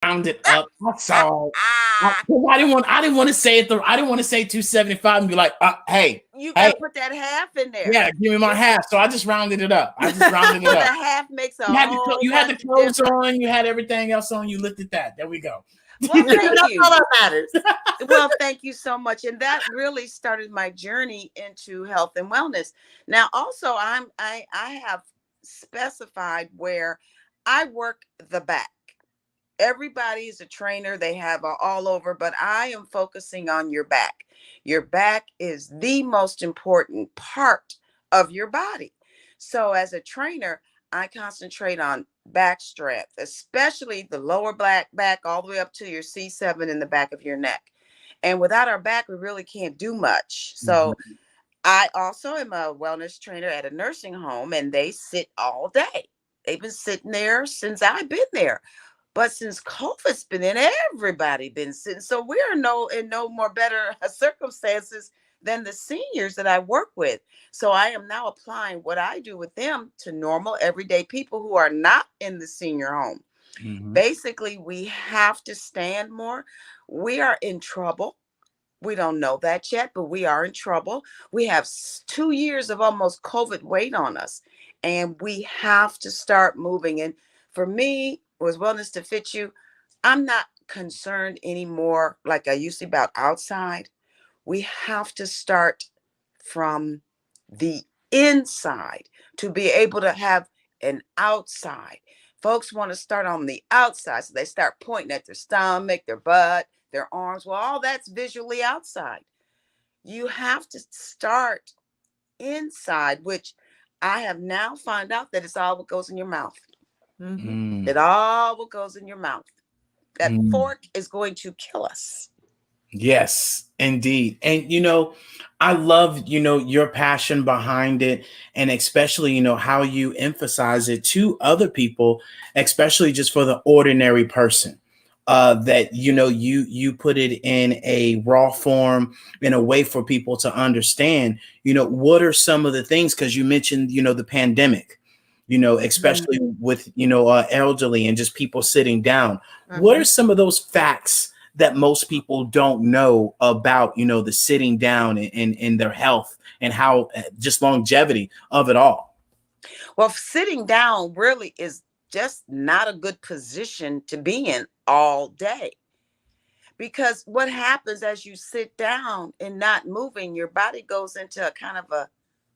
rounded up. That's all. I didn't want to say it. I didn't want to say 275 and be like, hey, You got hey, to put that half in there. yeah, give me my half. So I just rounded it up. I just rounded it The up. half makes a whole You had the bunch of clothes difference. on. You had everything else on. You looked at that. There we go. Well, thank That's you. all that matters. Well, thank you so much. And that really started my journey into health and wellness. Now, also, I have specified where I work the back. Everybody is a trainer, they have all over, but I am focusing on your back. Your back is the most important part of your body. So as a trainer, I concentrate on back strength, especially the lower back all the way up to your C7 in the back of your neck. And without our back, we really can't do much. So Mhm. I also am a wellness trainer at a nursing home, and they sit all day. They've been sitting there since I've been there. But since COVID's been in, everybody been sitting. So we are in no more better circumstances than the seniors that I work with. So I am now applying what I do with them to normal everyday people who are not in the senior home. Mhm. Basically, we have to stand more. We are in trouble. We don't know that yet, but we are in trouble. We have 2 years of almost COVID weight on us, and we have to start moving. And for me, was wellness to fit you. I'm not concerned anymore like I used to about outside. We have to start from the inside to be able to have an outside. Folks want to start on the outside, so they start pointing at their stomach, their butt, their arms. Well, all that's visually outside. You have to start inside, which I have now found out that it's all what goes in your mouth. Mm-hmm. Mm. It all what goes in your mouth. That Mm. fork is going to kill us. Yes, indeed. And I love, your passion behind it, and especially, how you emphasize it to other people, especially just for the ordinary person. That you put it in a raw form, in a way for people to understand, what are some of the things, because you mentioned, the pandemic, Mhm. especially with elderly and just people sitting down. What Mhm. are some of those facts that most people don't know about, the sitting down and their health, and how just longevity of it all? Well, sitting down really is just not a good position to be in all day. Because what happens as you sit down and not moving, your body goes into a kind of a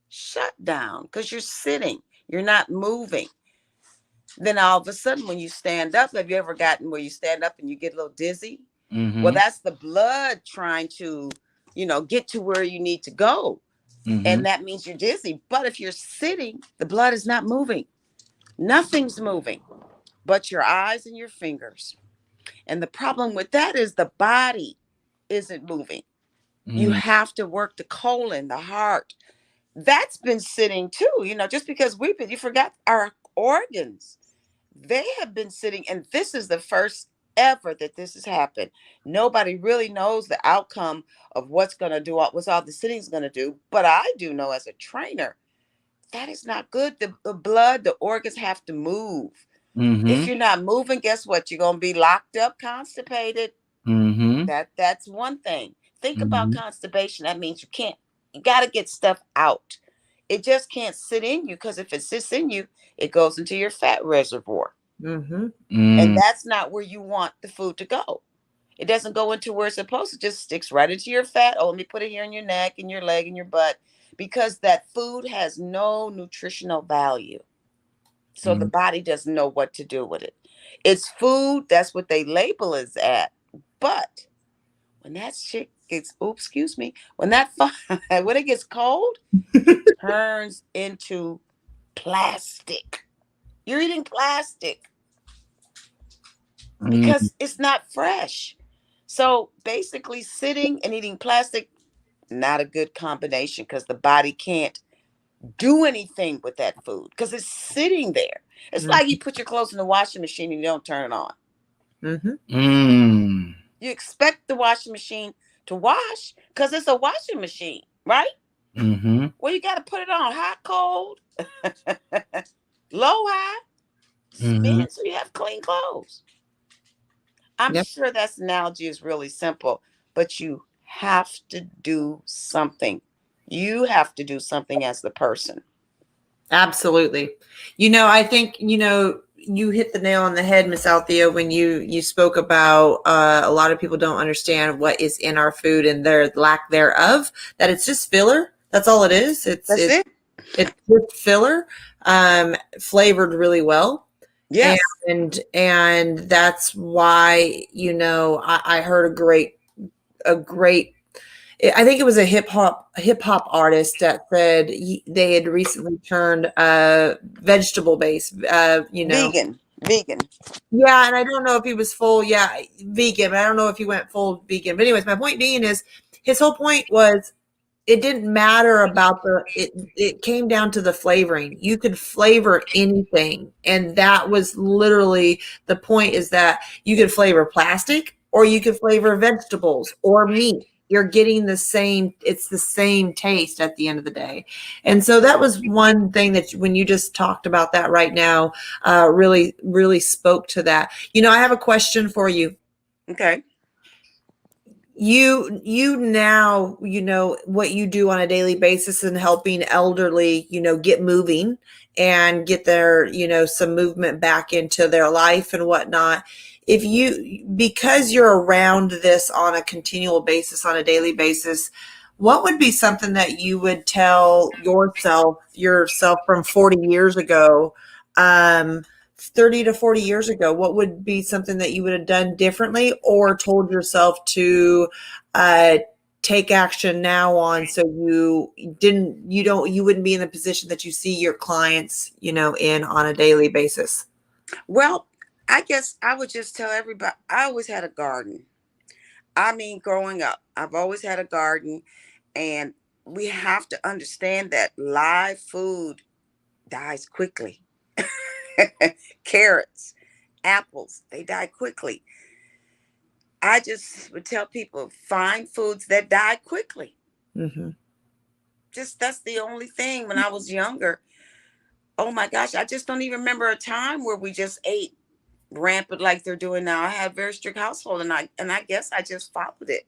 shutdown because you're sitting, you're not moving. Then all of a sudden, when you stand up, have you ever gotten where you stand up and you get a little dizzy? Well, Mm-hmm. that's the blood trying to, get to where you need to go. Mm-hmm. And that means you're dizzy. But if you're sitting, the blood is not moving. Nothing's moving but your eyes and your fingers. And the problem with that is the body isn't moving. You Mm-hmm. have to work the colon, the heart. That's been sitting too, just because you forgot our organs. They have been sitting, and this is the first ever that this has happened. Nobody really knows the outcome of what's going to do, what's all the sitting's going to do. But I do know as a trainer, that is not good. The blood, the organs have to move. If Mm-hmm. you're not moving, guess what? You're going to be locked up, constipated. Mm-hmm. That's one thing. Think about Mm-hmm. constipation. That means you got to get stuff out. It just can't sit in you because if it sits in you, it goes into your fat reservoir. Mm-hmm. And Mm. that's not where you want the food to go. It doesn't go into where it's supposed to, just sticks right into your fat. Oh, let me put it here in your neck and your leg and your butt because that food has no nutritional value. So the Mm. body doesn't know what to do with it. It's food, that's what they label is at. But when that shit gets, oops, excuse me, when when it gets cold, it turns into plastic. You're eating plastic Mm. because it's not fresh. So basically, sitting and eating plastic, not a good combination because the body can't do anything with that food because it's sitting there. It's like you put your clothes in the washing machine and you don't turn it on. Mm-hmm. Mm. You expect the washing machine to wash because it's a washing machine, right? Mm-hmm. Well, you got to put it on hot, cold, low, high, Mm-hmm. spin so you have clean clothes. I'm Yep. sure that analogy is really simple, but you have to do something. You have to do something as the person. Absolutely. I think, you hit the nail on the head, Miss Althea, when you spoke about a lot of people don't understand what is in our food and their lack thereof, that it's just filler. That's all it is. That's it. It's just filler, flavored really well. Yes. And that's why, I heard a great I think it was a hip hop artist that said they had recently turned vegetable based. Vegan. Vegan. Yeah, and I don't know if he was full, yeah, vegan. But I don't know if he went full vegan. But anyways, my point being is his whole point was it didn't matter about it came down to the flavoring. You could flavor anything, and that was literally the point, is that you could flavor plastic or you could flavor vegetables or meat. You're getting it's the same taste at the end of the day. And so that was one thing that when you just talked about that right now, really really spoke to that. I have a question for you. Okay. You now what you do on a daily basis in helping elderly get moving and get their some movement back into their life and whatnot. If you Because you're around this on a continual basis, on a daily basis, what would be something that you would tell yourself from 40 years ago, 30 to 40 years ago? What would be something that you would have done differently or told yourself to uh, take action now on, so you wouldn't be in the position that you see your clients, in on a daily basis? Well, I guess I would just tell everybody I always had a garden. I mean, growing up, I've always had a garden, and we have to understand that live food dies quickly. Carrots, apples, they die quickly. I just would tell people find foods that die quickly. Mm-hmm. Just that's the only thing. When I was younger, oh my gosh, I just don't even remember a time where we just ate rampant like they're doing now. I had a very strict household, and I guess I just followed it.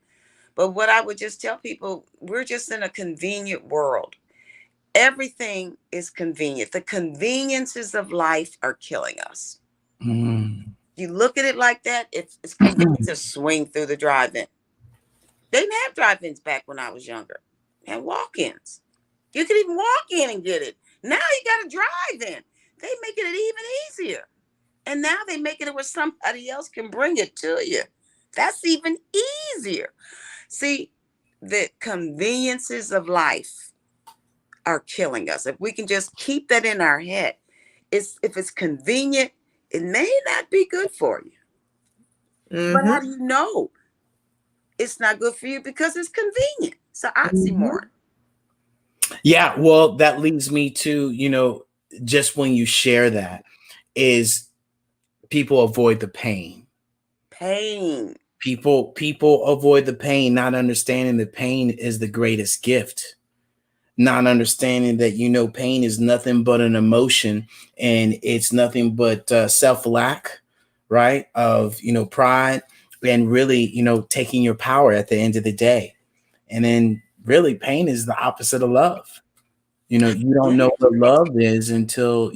But what I would just tell people, we're just in a convenient world. Everything is convenient. The conveniences of life are killing us. Mm. You look at it like that, it's convenient to swing through the drive-in. They didn't have drive-ins back when I was younger. They had walk-ins. You could even walk in and get it. Now you got to drive in. They making it even easier. And now they making it where somebody else can bring it to you. That's even easier. See, the conveniences of life are killing us. If we can just keep that in our head, if it's convenient, it may not be good for you. But how Mm-hmm. do you know it's not good for you? Because it's convenient. It's an Mm-hmm. oxymoron. Yeah, well, that leads me to, just when you share that, is people avoid the pain. Pain. People avoid the pain, not understanding that pain is the greatest gift. Not understanding that pain is nothing but an emotion, and it's nothing but self lack, right? Of pride, and really taking your power at the end of the day. And then really pain is the opposite of love. You don't know what love is until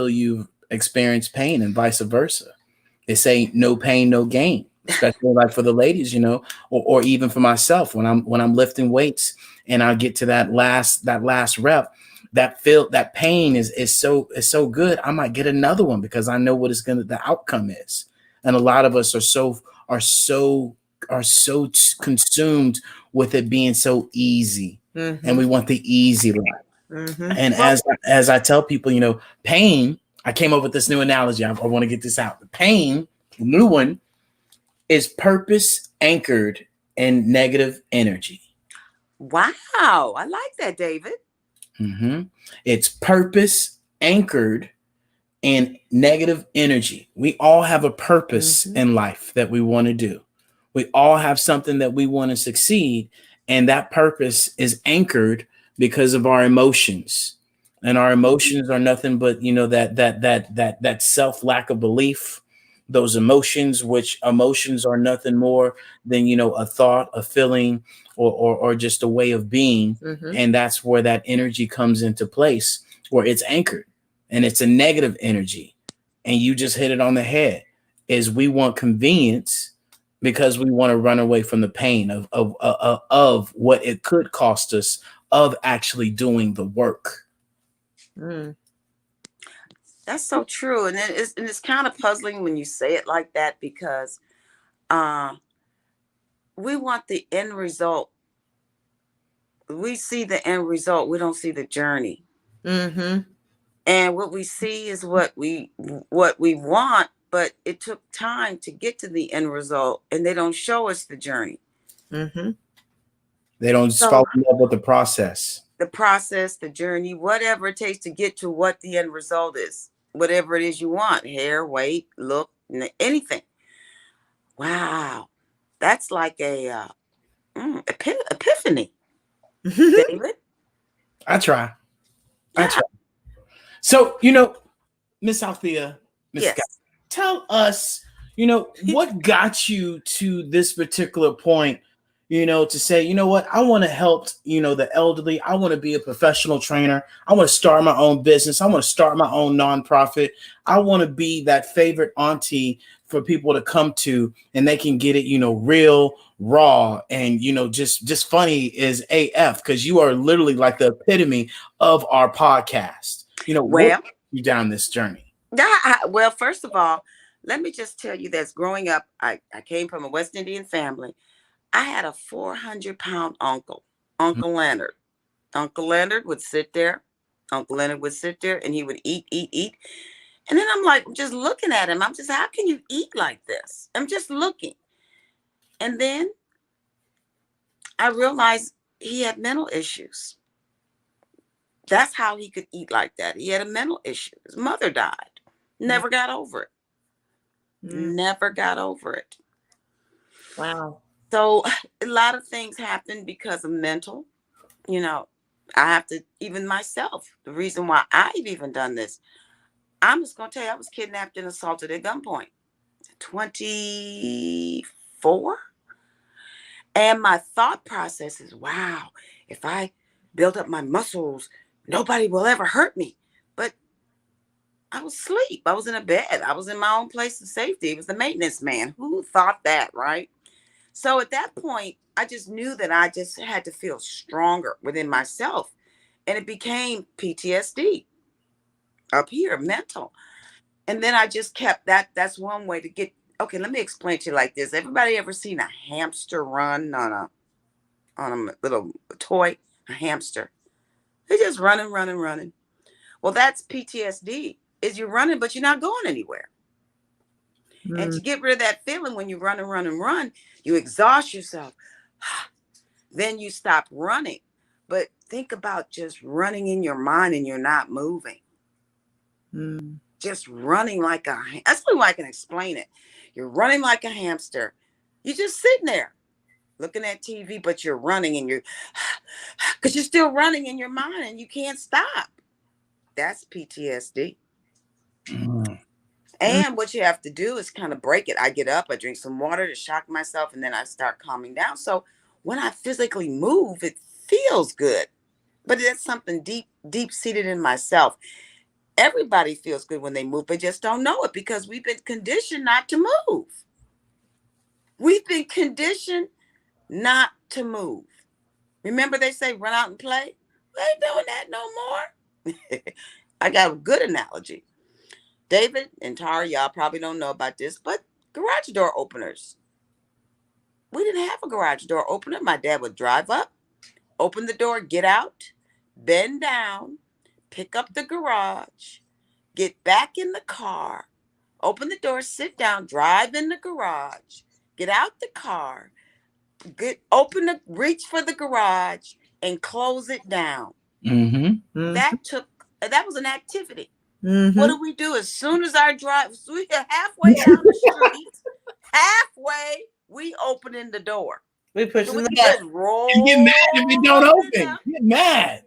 you've experienced pain, and vice versa. They say no pain, no gain, especially like for the ladies, or even for myself when I'm lifting weights and I get to that last rep, that pain is so good. I might get another one because I know what the outcome is. And a lot of us are so consumed with it being so easy, and Mm-hmm. we want the easy life. Mm-hmm. And Well, as I tell people, pain. I came up with this new analogy. I want to get this out. The pain, the new one, is purpose anchored in negative energy. wow. I like that, David. Mhm. It's purpose anchored in negative energy. We all have a purpose Mm-hmm. in life that we want to do. We all have something that we want to succeed, and that purpose is anchored because of our emotions. And our emotions are nothing but that self lack of belief, those emotions, which emotions are nothing more than, a thought, a feeling, or just a way of being. Mm-hmm. And that's where that energy comes into place, where it's anchored, and it's a negative energy. And you just hit it on the head, is we want convenience because we want to run away from the pain of what it could cost us of actually doing the work. Mm. That's so true. And it's kind of puzzling when you say it like that, because uh we want the end result. We see the end result. We don't see the journey. Mm-hmm. And what we see is what we want, but it took time to get to the end result, and they don't show us the journey. Mm-hmm. They don't just So fall in love with the process. the process, the journey, whatever it takes to get to what the end result is, whatever it is you want, hair, weight, look, anything. Wow. That's like a epiphany, David. I try. I Yeah. try. So, Miss Althea, Miss Scott, Yes. tell us, what got you to this particular point, to say, what, I want to help, the elderly. I want to be a professional trainer. I want to start my own business. I want to start my own nonprofit. I want to be that favorite auntie for people to come to, and they can get it, real, raw, and, just funny as AF, because you are literally like the epitome of our podcast. What Well, you down this journey? well, first of all, let me just tell you that growing up, I came from a West Indian family. I had a 400-pound uncle, Uncle Leonard. Uncle Leonard would sit there. Uncle Leonard would sit there and he would eat, eat, eat. And then I'm like, just looking at him. I'm just, how can you eat like this? I'm just looking. And then I realized he had mental issues. That's how he could eat like that. He had a mental issue. His mother died. Never got over it. Mm. Never got over it. Wow. So a lot of things happen because of mental. You know, I have to, even myself, the reason why I've even done this, I'm just going to tell you, I was kidnapped and assaulted at gunpoint. 24. And my thought process is, wow, if I build up my muscles, nobody will ever hurt me. But I was asleep. I was in a bed. I was in my own place of safety. It was the maintenance man. Who thought that, right? So at that point, I just knew that I just had to feel stronger within myself. And it became PTSD up here, mental. And then I just kept that. That's one way to get. Okay, let me explain to you like this. Everybody ever seen a hamster run on a little toy? A hamster. They're just running, running, running. Well, that's PTSD. Is you're running, but you're not going anywhere. And Mm. to get rid of that feeling when you run and run and run, you exhaust yourself. Then you stop running. But think about just running in your mind and you're not moving. Mm. Just running like that's the way I can explain it. You're running like a hamster. You're just sitting there looking at TV, but you're running and you're because you're still running in your mind and you can't stop. That's PTSD. Mm. Mm. And what you have to do is kind of break it. I get up, I drink some water to shock myself, and then I start calming down. So when I physically move, it feels good. But that's something deep, deep seated in myself. Everybody feels good when they move, but just don't know it because we've been conditioned not to move. We've been conditioned not to move. Remember they say run out and play? We ain't doing that no more. I got a good analogy. David and Tara, y'all probably don't know about this, but garage door openers. We didn't have a garage door opener. My dad would drive up, open the door, get out, bend down, pick up the garage, get back in the car, open the door, sit down, drive in the garage, get out the car, reach for the garage, and close it down. Mm-hmm. Mm. That was an activity. What Mm-hmm. do we do as soon as our drive? So we get halfway down the street, halfway we open in the door. We So pushing we the can button. just And get mad if it don't roll it open. up. Get mad.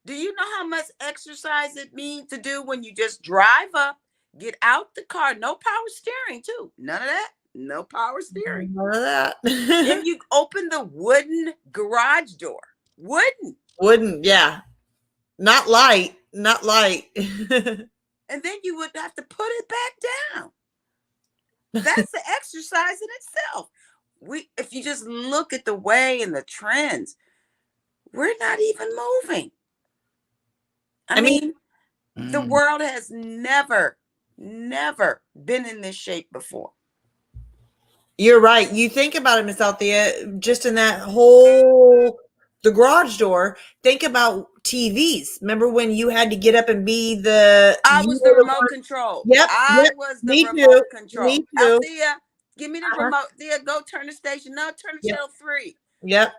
Do you know how much exercise it means to do when you just drive up, Get out the car. No power steering, too. None of that. No power steering. None of that. And you open the wooden garage door. Wooden. Wouldn't, yeah. Not light. Not light. And then you would have to put it back down. That's the exercise in itself. If you just look at the way and the trends, we're not even moving. I mean, the world has never been in this shape before. You're right. You think about it, Miss Althea, just in that whole the garage door. Think about TVs. Remember when you had to get up and be I was the remote control. Yep. I was the remote control. Me too. Althea, give me the remote. Thea, go turn the station. No, turn to channel 3. Yep.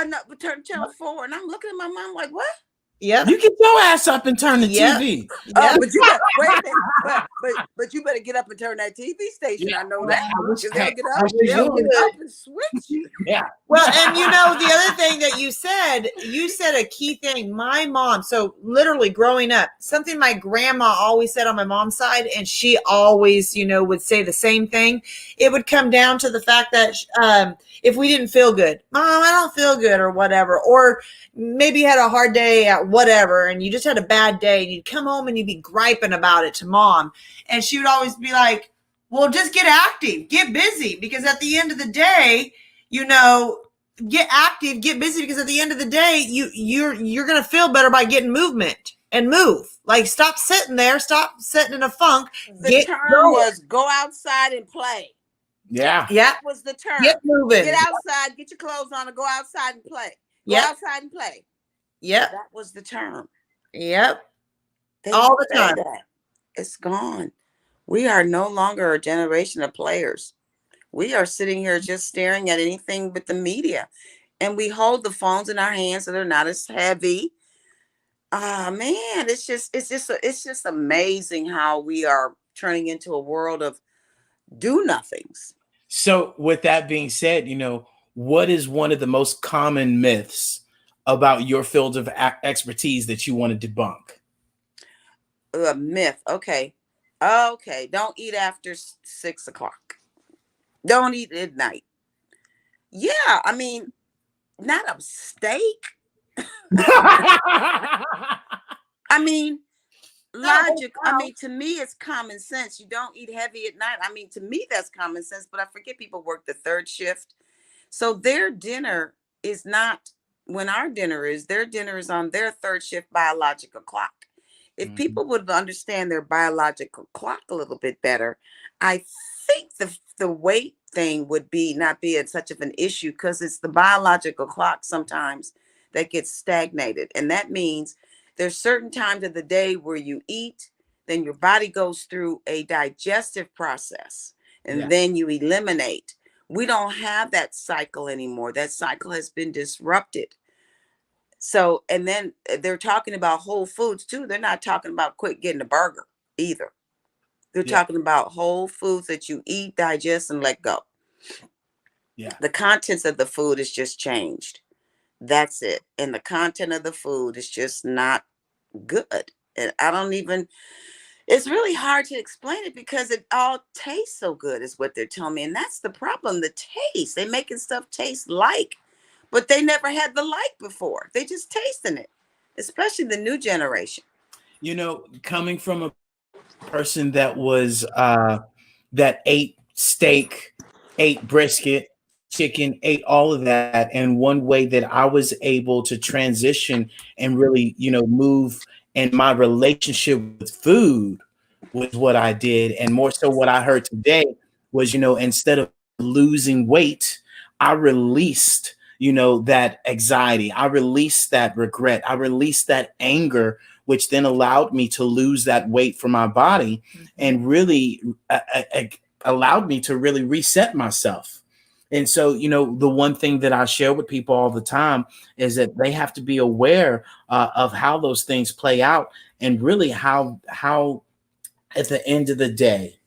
No, turn to channel 4. And I'm looking at my mom like, what? Yep. You get your ass up and turn the TV. Oh, but you better wait a minute. But you better get up and turn that TV station. I know that. Because they'll get up and switch. Yeah. Well, and you know, the other thing that you said a key thing. My mom, so literally growing up, something my grandma always said on my mom's side, and she always, would say the same thing. It would come down to the fact that if we didn't feel good, Mom, I don't feel good or whatever, or maybe you had a hard day at whatever, and you just had a bad day, and you'd come home and you'd be griping about it to Mom. And she would always be like, well, just get active, get busy, because at the end of the day, get active, get busy, because at the end of the day, you're going to feel better by getting movement and move. Like, stop sitting there, stop sitting in a funk. The term was go outside and play. Yeah. That was the term. Get moving. Get outside, get your clothes on, and go outside and play. Go outside and play. Yep. That was the term. Yep. They all the time. It's gone. We are no longer a generation of players. We are sitting here just staring at anything but the media. And we hold the phones in our hands so they're not as heavy. Man, it's just amazing how we are turning into a world of do nothings. So with that being said, what is one of the most common myths about your field of expertise that you want to debunk? A myth. Okay. Don't eat after 6 o'clock. Don't eat at night. Yeah. I mean, not a steak. I mean, logic. I mean, to me, it's common sense. You don't eat heavy at night. I mean, to me, that's common sense, but I forget people work the third shift. So their dinner is not when our dinner is. Their dinner is on their third shift biological clock. If people would understand their biological clock a little bit better, I think the weight thing would not be such of an issue, because it's the biological clock sometimes that gets stagnated. And that means there's certain times of the day where you eat, then your body goes through a digestive process, and then you eliminate. We don't have that cycle anymore. That cycle has been disrupted. So, and then they're talking about whole foods too. They're not talking about quick getting a burger either. They're talking about whole foods that you eat, digest, and let go. Yeah. The contents of the food is just changed. That's it. And the content of the food is just not good. And it's really hard to explain it, because it all tastes so good is what they're telling me. And that's the problem, the taste. They're making stuff taste like, but they never had the like before. They just tasting it, especially the new generation. Coming from a person that was that ate steak, ate brisket, chicken, ate all of that, and one way that I was able to transition and really, move in my relationship with food was what I did. And more so what I heard today was, instead of losing weight, I released that anxiety. I released that regret. I released that anger, which then allowed me to lose that weight from my body, and really allowed me to really reset myself. And so, the one thing that I share with people all the time is that they have to be aware of how those things play out, and really how at the end of the day,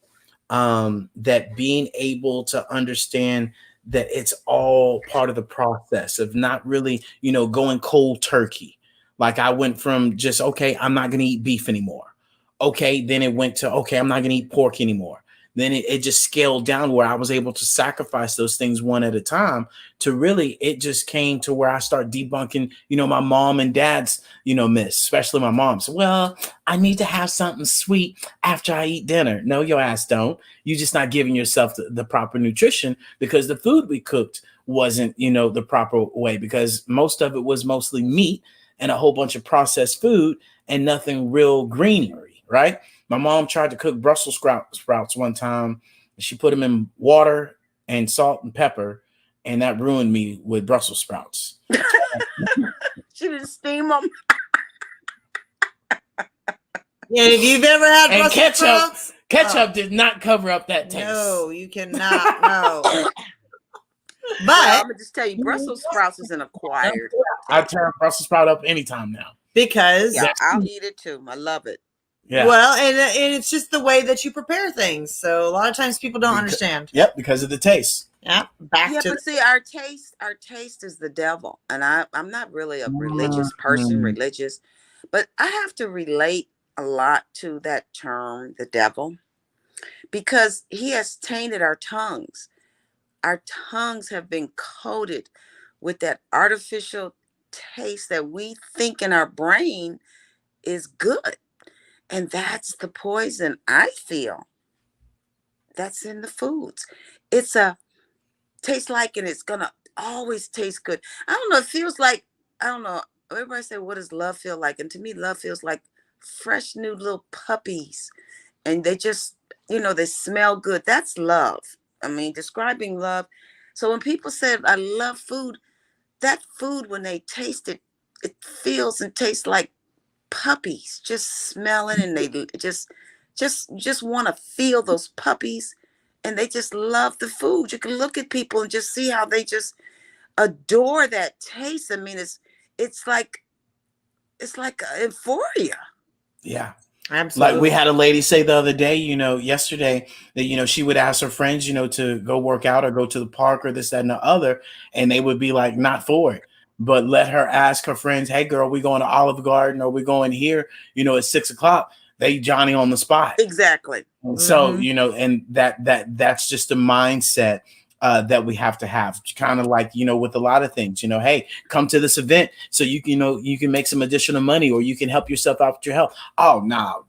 that being able to understand that it's all part of the process of not really, going cold turkey. Like I went from just, okay, I'm not going to eat beef anymore. Okay, then it went to, okay, I'm not going to eat pork anymore. Then it just scaled down where I was able to sacrifice those things one at a time, to really, it just came to where I start debunking, my mom and dad's, myths, especially my mom's. Well, I need to have something sweet after I eat dinner. No, your ass don't. You're just not giving yourself the proper nutrition, because the food we cooked wasn't, the proper way, because most of it was mostly meat and a whole bunch of processed food and nothing real greenery, right? My mom tried to cook Brussels sprouts one time. She put them in water and salt and pepper, and that ruined me with Brussels sprouts. She didn't steam them. Yeah, if you've ever had And Brussels sprouts, ketchup did not cover up that taste. no, you cannot. No. Well, But I'm gonna just tell you, Brussels sprouts is an acquired. I turn Brussels sprout up anytime now. because Yeah, I'll eat it too. I love it. Yeah. well, and it's just the way that you prepare things. So a lot of times people don't understand. Yep, because of the taste. Yeah, back Yeah, to but see, our taste is the devil, and I'm not really a religious person, religious, but I have to relate a lot to that term, the devil, because he has tainted our tongues. Our tongues have been coated with that artificial taste that we think in our brain is good. And that's the poison I feel that's in the foods. It's a taste like, and it's gonna always taste good. I don't know. It feels like, I don't know. Everybody say, what does love feel like? And to me, love feels like fresh new little puppies. And they just, they smell good. That's love. I mean, describing love. So when people said, I love food, that food, when they taste it, it feels and tastes like puppies, just smelling, and they just want to feel those puppies, and they just love the food. You can look at people and just see how they just adore that taste. I mean, it's like euphoria. Yeah. absolutely. Like we had a lady say the other day, yesterday, that, she would ask her friends, to go work out or go to the park or this, that, and the other. And they would be like, not for it. But let her ask her friends, hey, girl, we going to Olive Garden, or we going here, at 6:00. They Johnny on the spot. Exactly. And so, and that's just a mindset that we have to have, kind of like, with a lot of things, hey, come to this event so you can, you can make some additional money, or you can help yourself out with your health. Oh no,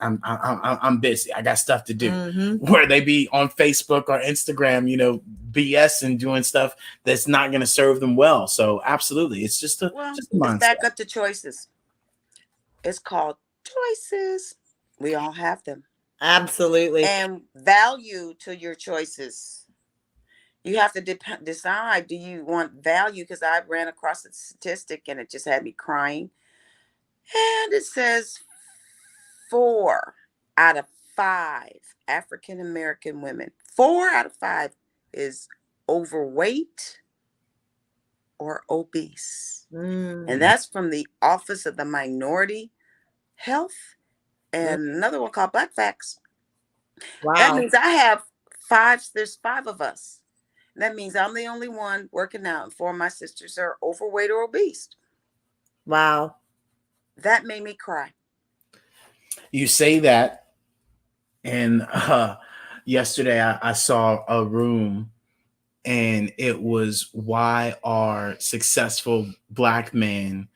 I'm busy. I got stuff to do. Where they be on Facebook or Instagram, BS and doing stuff that's not going to serve them well. So absolutely, it's just a mindset. It's back up to choices. It's called choices. We all have them. Absolutely. And value to your choices. You have to decide, do you want value? Because I ran across a statistic and it just had me crying. And it says 4 out of 5 African American women, 4 out of 5 is overweight or obese. And that's from the Office of the Minority Health, and another one called Black Facts. Wow. That means I have 5, there's 5 of us. That means I'm the only one working out, and 4 of my sisters are overweight or obese. Wow. That made me cry. You say that, and yesterday I saw a room, and it was, why are successful Black men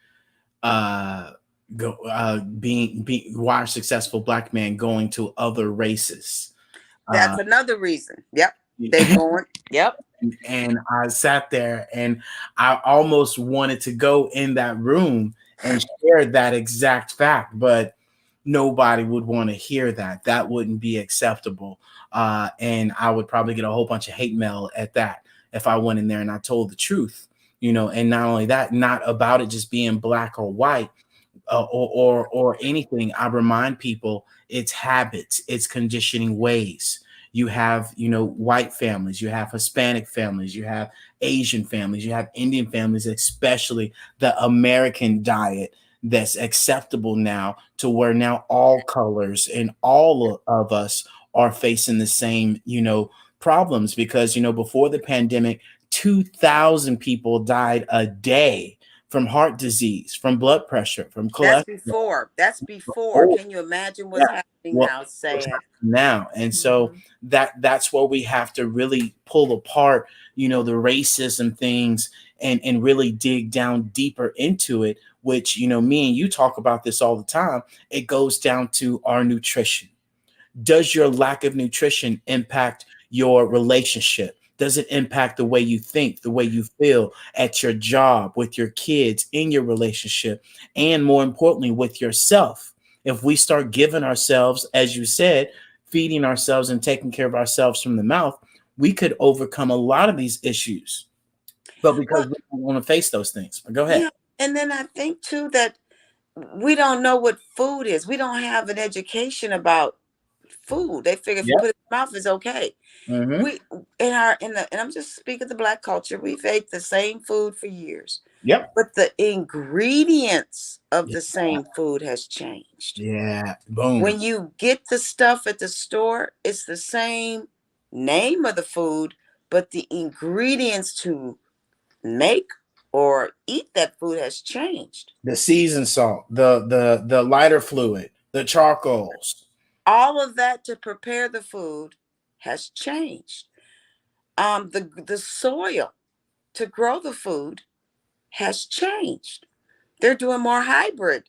why are successful Black men going to other races? That's another reason. Yep. They going. Yep. And I sat there and I almost wanted to go in that room and share that exact fact, but nobody would want to hear that. That wouldn't be acceptable. And I would probably get a whole bunch of hate mail at that if I went in there and I told the truth, and not only that, not about it just being Black or white, or anything. I remind people it's habits, it's conditioning ways. You have, white families, you have Hispanic families, you have Asian families, you have Indian families, especially the American diet that's acceptable now, to where now all colors and all of us are facing the same, problems. Because, before the pandemic, 2,000 people died a day from heart disease, from blood pressure, from That's cholesterol. before. That's before. Oh, Can you imagine yeah. what's happening Well, now? It's what's sad. happening now, and so Mhm. that's where we have to really pull apart, the racism things, and really dig down deeper into it. Which me and you talk about this all the time. It goes down to our nutrition. Does your lack of nutrition impact your relationship? Does it impact the way you think, the way you feel at your job, with your kids, in your relationship, and more importantly, with yourself? If we start giving ourselves, as you said, feeding ourselves and taking care of ourselves from the mouth, we could overcome a lot of these issues. But because Well, we don't want to face those things. But go ahead. yeah. And then I think too that we don't know what food is. We don't have an education about food. They figure if you Yep. put it in your mouth, it's okay. Mm-hmm. We in the and I'm just speaking of the black culture, we've ate the same food for years. Yep. But the ingredients of the same food has changed. Yeah. Boom. When you get the stuff at the store, it's the same name of the food, but the ingredients to make or eat that food has changed. The seasoned salt, the lighter fluid, the charcoals. All of that to prepare the food has changed. The soil to grow the food has changed. They're doing more hybrid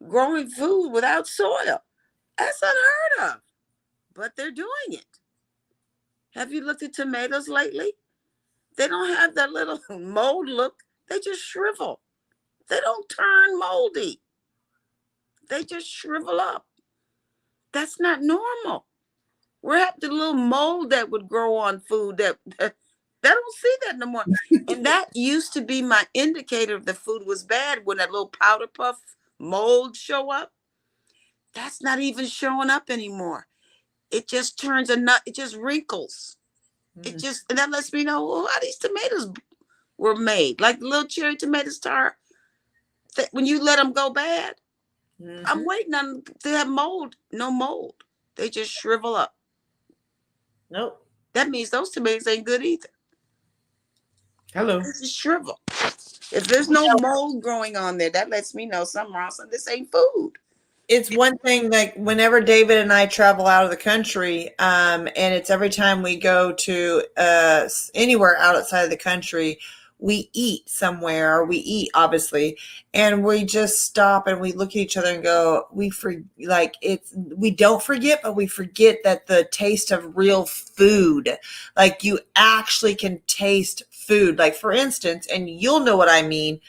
growing food without soil. That's unheard of, but they're doing it. Have you looked at tomatoes lately? They don't have that little mold look. They just shrivel. They don't turn moldy. They just shrivel up. That's not normal. We're having the little mold that would grow on food that don't see that no more. And that used to be my indicator if the food was bad when that little powder puff mold show up. That's not even showing up anymore. It just turns a nut. It just wrinkles. It Mhm. just and that lets me know how these tomatoes were made. Like the little cherry tomatoes are when you let them go bad. I'm Mhm. waiting on to have mold. No mold. They just shrivel up. Nope. That means those tomatoes ain't good either. Hello. They just shrivel. If there's no mold growing on there, that lets me know something wrong. So this ain't food. It's one thing, like whenever David and I travel out of the country, and it's every time we go to anywhere outside of the country, we eat somewhere, or we eat obviously, and we just stop and we look at each other and go, we don't forget, but we forget that the taste of real food, like you actually can taste food. Like for instance, and you'll know what I mean,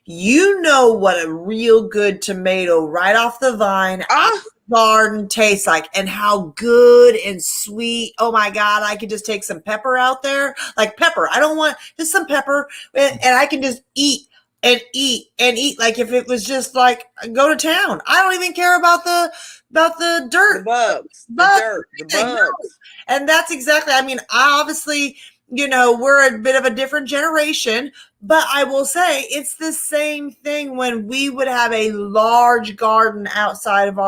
you know what a real good tomato right off the vine out Oh, of the garden tastes like, and how good and sweet. Oh my God, I could just take some pepper out there, like pepper. I don't want just some pepper, and I can just eat and eat and eat like if it was just like go to town. I don't even care about the the dirt, bugs, the bugs, dirt, the anything. bugs. And that's exactly, I mean, I obviously, we're a bit of a different generation, but I will say it's the same thing when we would have a large garden outside of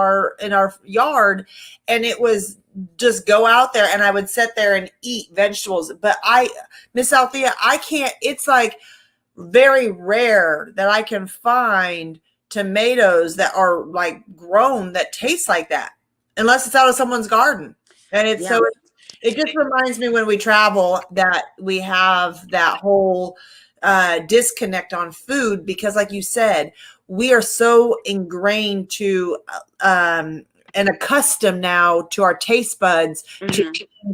in our yard, and it was just go out there and I would sit there and eat vegetables. But Miss Althea, I can't, it's like very rare that I can find tomatoes that are like grown that taste like that, unless it's out of someone's garden. And it's Yeah. so it just reminds me when we travel that we have that whole disconnect on food, because like you said, we are so ingrained to and accustomed now to our taste buds Hmm.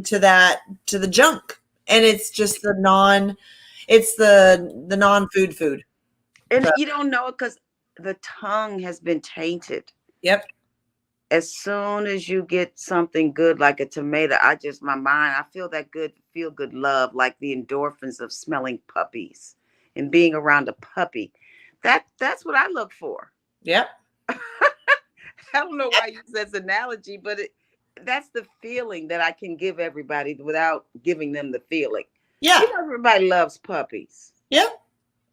to the junk, and it's just the non-food food. And So, you don't know it because the tongue has been tainted. yep. As soon as you get something good like a tomato, my mind, I feel that good, feel good love, like the endorphins of smelling puppies and being around a puppy. That's what I look for. Yep. I don't know why I use that analogy, but that's the feeling that I can give everybody without giving them the feeling. Yeah. Everybody loves puppies. Yep.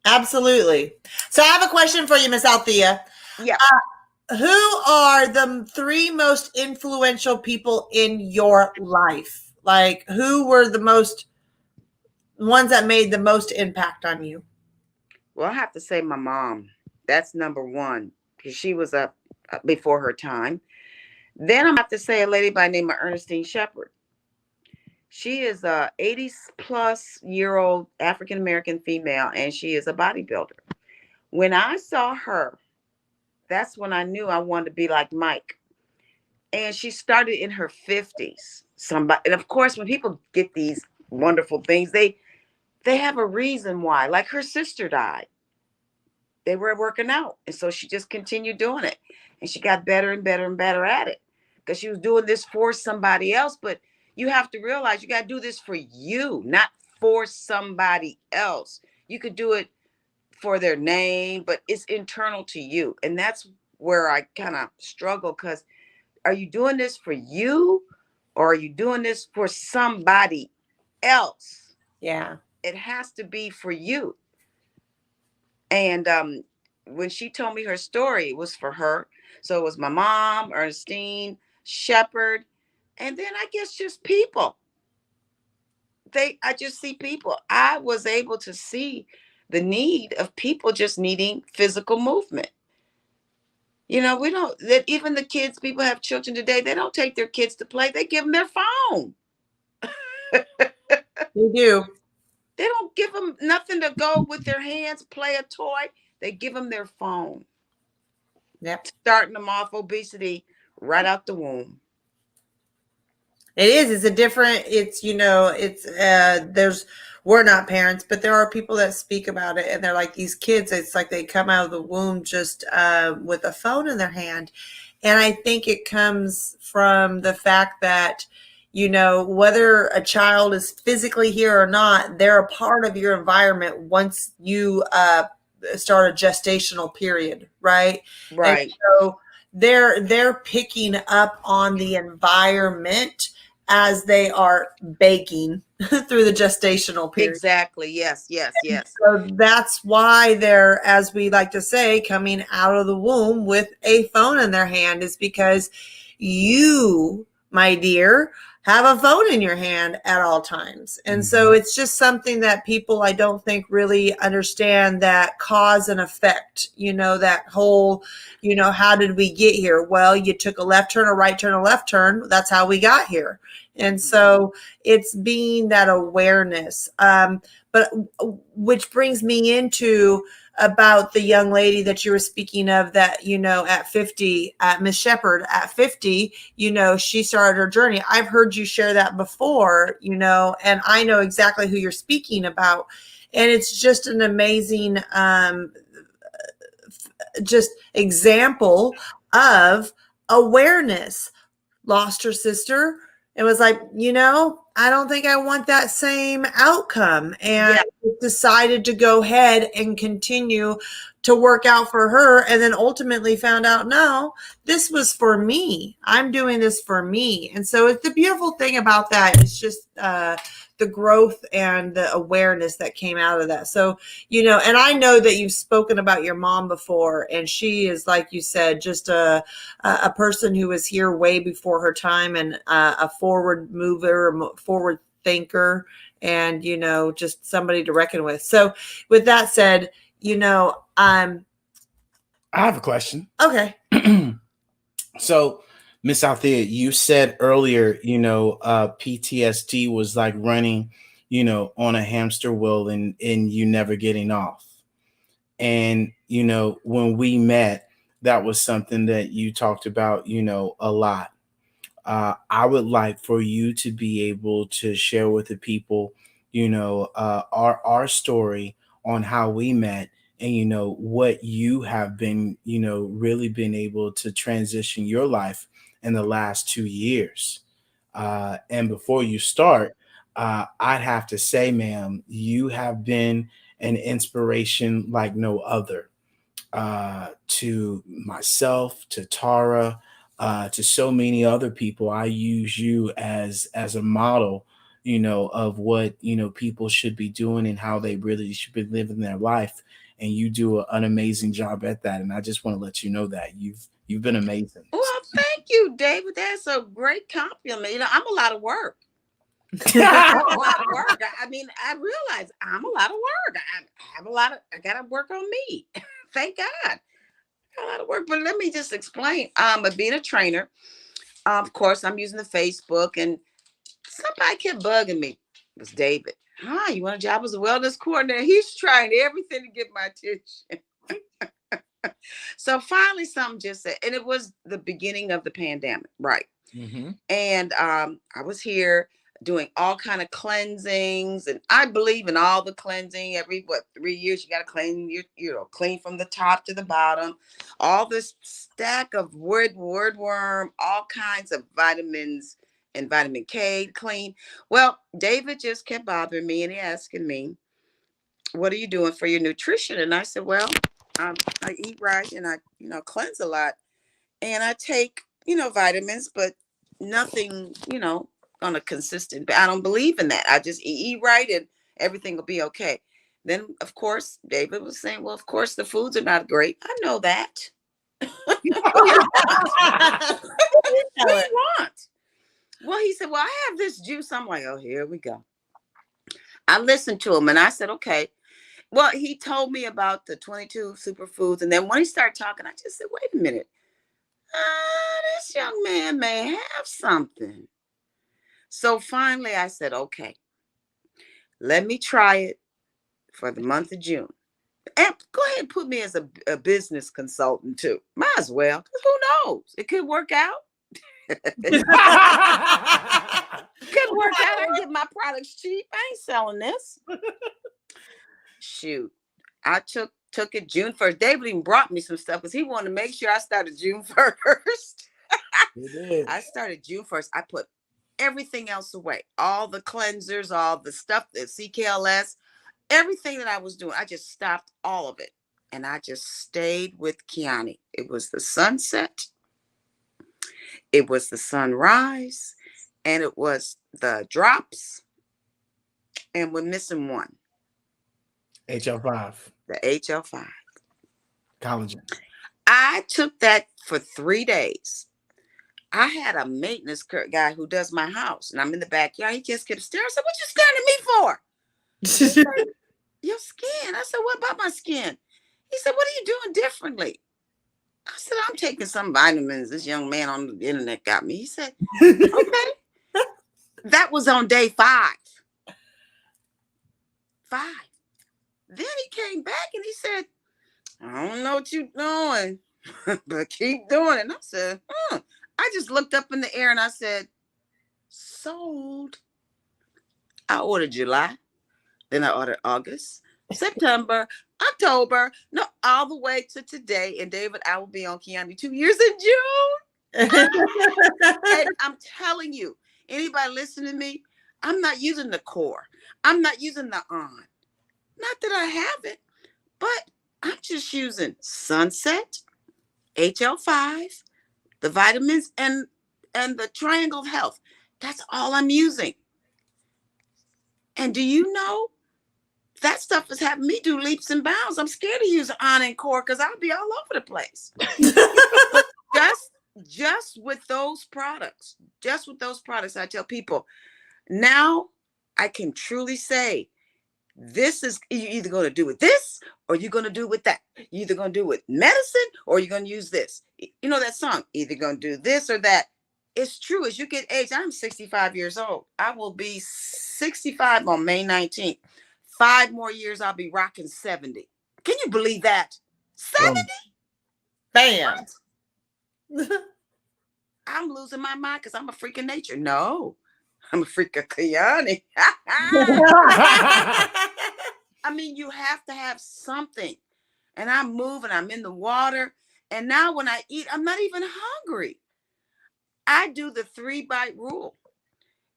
Absolutely. So I have a question for you, Miss Althea. Yeah. Who are the three most influential people in your life? Like, who were the most ones that made the most impact on you? Well, I have to say my mom. That's number one because she was up before her time. Then I'm have to say a lady by the name of Ernestine Shepherd. She is a 80 plus year old African American female, and she is a bodybuilder. When I saw her, that's when I knew I wanted to be like Mike. And she started in her 50s. Somebody, and of course, when people get these wonderful things, they have a reason why. Like her sister died, they were working out, and so she just continued doing it, and she got better and better and better at it because she was doing this for somebody else. But you have to realize you got to do this for you, not for somebody else. You could do it for their name, but it's internal to you, and that's where I kind of struggle because are you doing this for you or are you doing this for somebody else? Yeah. It has to be for you. And when she told me her story, it was for her. So it was my mom, Ernestine, Shepherd, and then I guess just people. I just see people. I was able to see the need of people just needing physical movement. You know, we don't that even the kids, people have children today, they don't take their kids to play. They give them their phone. We do. They don't give them nothing to go with their hands, play a toy. They give them their phone, Yep. starting them off obesity right out the womb. It is. It's a different, it's, there's, we're not parents, but there are people that speak about it and they're like these kids, it's like they come out of the womb just with a phone in their hand. And I think it comes from the fact that, whether a child is physically here or not, they're a part of your environment once you start a gestational period, right? And Right. so they're picking up on the environment as they are baking through the gestational period. Exactly. Yes, yes, yes. So that's why they're, as we like to say, coming out of the womb with a phone in their hand, is because you, my dear, have a phone in your hand at all times. And so it's just something that people, I don't think, really understand that cause and effect, that whole, how did we get here? Well, you took a left turn, a right turn, a left turn. That's how we got here. And so it's being that awareness. But which brings me into about the young lady that you were speaking of that, at 50, Miss Shepherd, at 50, she started her journey. I've heard you share that before, and I know exactly who you're speaking about. And it's just an amazing, just example of awareness. Lost her sister and was like, I don't think I want that same outcome. And decided to go ahead and continue to work out for her. And then ultimately found out, no, this was for me. I'm doing this for me. And so it's the beautiful thing about that is just the growth and the awareness that came out of that. So, and I know that you've spoken about your mom before, and she is, like you said, just a person who was here way before her time, and a forward mover, forward thinker, and, just somebody to reckon with. So with that said, I have a question. Okay. So, Miss Althea, you said earlier, PTSD was like running, on a hamster wheel and you never getting off. And, when we met, that was something that you talked about, a lot. I would like for you to be able to share with the people, our story on how we met, and what you have been, really been able to transition your life in the last 2 years. And before you start, I'd have to say, ma'am, you have been an inspiration like no other, to myself, to Tara, to so many other people. I use you as a model, of what people should be doing and how they really should be living their life. And you do an amazing job at that. And I just want to let you know that you've been amazing. Well, thank you, David. That's a great compliment. I'm a lot of work. I'm a lot of work. I mean, I realize I'm a lot of work. I have a lot of, I got to work on me. Thank God. A lot of work. But let me just explain. Being a trainer, of course, I'm using the Facebook, and somebody kept bugging me. It was David. Hi, you want a job as a wellness coordinator? He's trying everything to get my attention. So finally, something just said, and it was the beginning of the pandemic, right? Mm-hmm. And I was here doing all kind of cleansings, and I believe in all the cleansing. Every 3 years you got to clean clean from the top to the bottom. All this stack of woodworm, all kinds of vitamins and vitamin K clean. Well, David just kept bothering me, and he asking me, what are you doing for your nutrition? And I said, well, I eat right, and I cleanse a lot, and I take vitamins, but nothing on a consistent. I don't believe in that. I just eat right, and everything will be okay. Then of course David was saying, well, of course the foods are not great. I know that. What do you want? Well, he said, well, I have this juice. I'm like, oh, here we go. I listened to him, and I said, okay. Well, he told me about the 22 superfoods, and then when he started talking, I just said, wait a minute. This young man may have something. So finally I said, okay, let me try it for the month of June. And go ahead and put me as a business consultant too. Might as well. Who knows? It could work out. It could work out. I can get my products cheap. I ain't selling this. Shoot. I took it June 1st. David even brought me some stuff because he wanted to make sure I started June 1st. I started June 1st. I put everything else away. All the cleansers, all the stuff, the CKLS, everything that I was doing. I just stopped all of it. And I just stayed with Kiani. It was the sunset. It was the sunrise. And it was the drops. And we're missing one. HL5. The HL5. Collagen. I took that for 3 days. I had a maintenance guy who does my house, and I'm in the backyard. He just kept staring. I said, what you staring at me for? Said, your skin. I said, what about my skin? He said, what are you doing differently? I said, I'm taking some vitamins. This young man on the internet got me. He said, okay. That was on day 5. Then he came back and he said, I don't know what you're doing, but keep doing it. And I said, I just looked up in the air and I said, sold. I ordered July. Then I ordered August, September, October, no, all the way to today. And David, I will be on Kiani 2 years in June. And I'm telling you, anybody listening to me, I'm not using the core. I'm not using the on. Not that I haven't, but I'm just using Sunset, HL5, the vitamins, and the Triangle of Health. That's all I'm using. And do you know that stuff is having me do leaps and bounds? I'm scared to use on and core because I'll be all over the place. just with those products, I tell people now I can truly say, this is, you're either going to do with this or you're going to do with that. You're either going to do with medicine or you're going to use this. You know that song, either going to do this or that. It's true. As you get age, I'm 65 years old. I will be 65 on May 19th. 5 more years, I'll be rocking 70. Can you believe that? 70? Bam. I'm losing my mind because I'm a freak of nature. No, I'm a freak of Kiani. I mean, you have to have something. And I'm moving, I'm in the water. And now when I eat, I'm not even hungry. I do the 3-bite rule.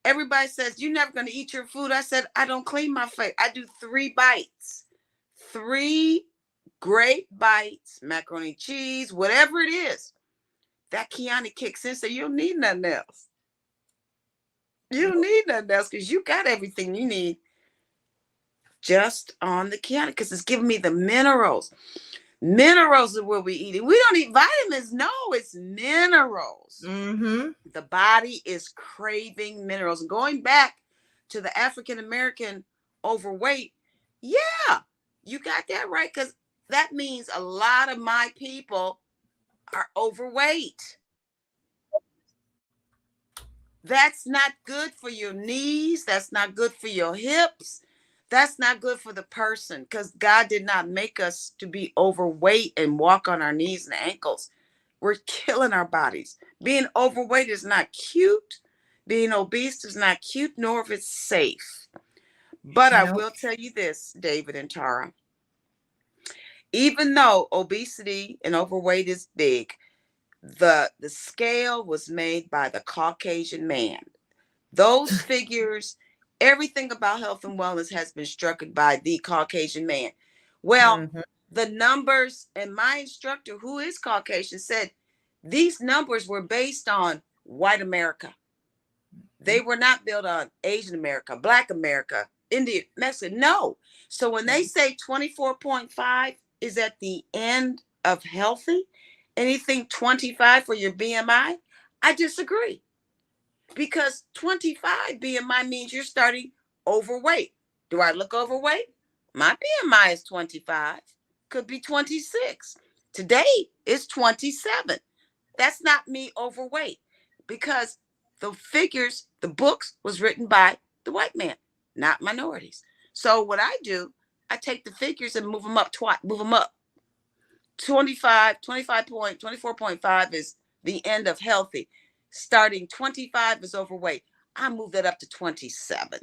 Everybody says, you're never going to eat your food. I said, I don't clean my face. I do 3 bites. 3 great bites, macaroni cheese, whatever it is. That Kiani kicks in, so you don't need nothing else. You don't need nothing else because you got everything you need just on the Kiani because it's giving me the minerals. Minerals are what we eat. We don't eat vitamins. No, it's minerals. Mm-hmm. The body is craving minerals. And going back to the African American overweight, yeah, you got that right. Because that means a lot of my people are overweight. That's not good for your knees. That's not good for your hips. That's not good for the person, because God did not make us to be overweight and walk on our knees and ankles. We're killing our bodies. Being overweight is not cute. Being obese is not cute, nor if it's safe. But I No. will tell you this, David and Tara. Even though obesity and overweight is big, the scale was made by the Caucasian man. Those figures, everything about health and wellness has been struck by the Caucasian man. Well, Mhm. the numbers, and my instructor, who is Caucasian, said these numbers were based on white America. They were not built on Asian America, Black America, Indian, Mexican. No. So when they say 24.5 is at the end of healthy, anything 25 for your BMI, I disagree, because 25 BMI means you're starting overweight. Do I look overweight? My BMI is 25, could be 26. Today it's 27. That's not me overweight, because the figures, the books was written by the white man, not minorities. So what I do, I take the figures and move them up twice, move them up. 24.5 is the end of healthy. Starting 25 is overweight. I move that up to 27.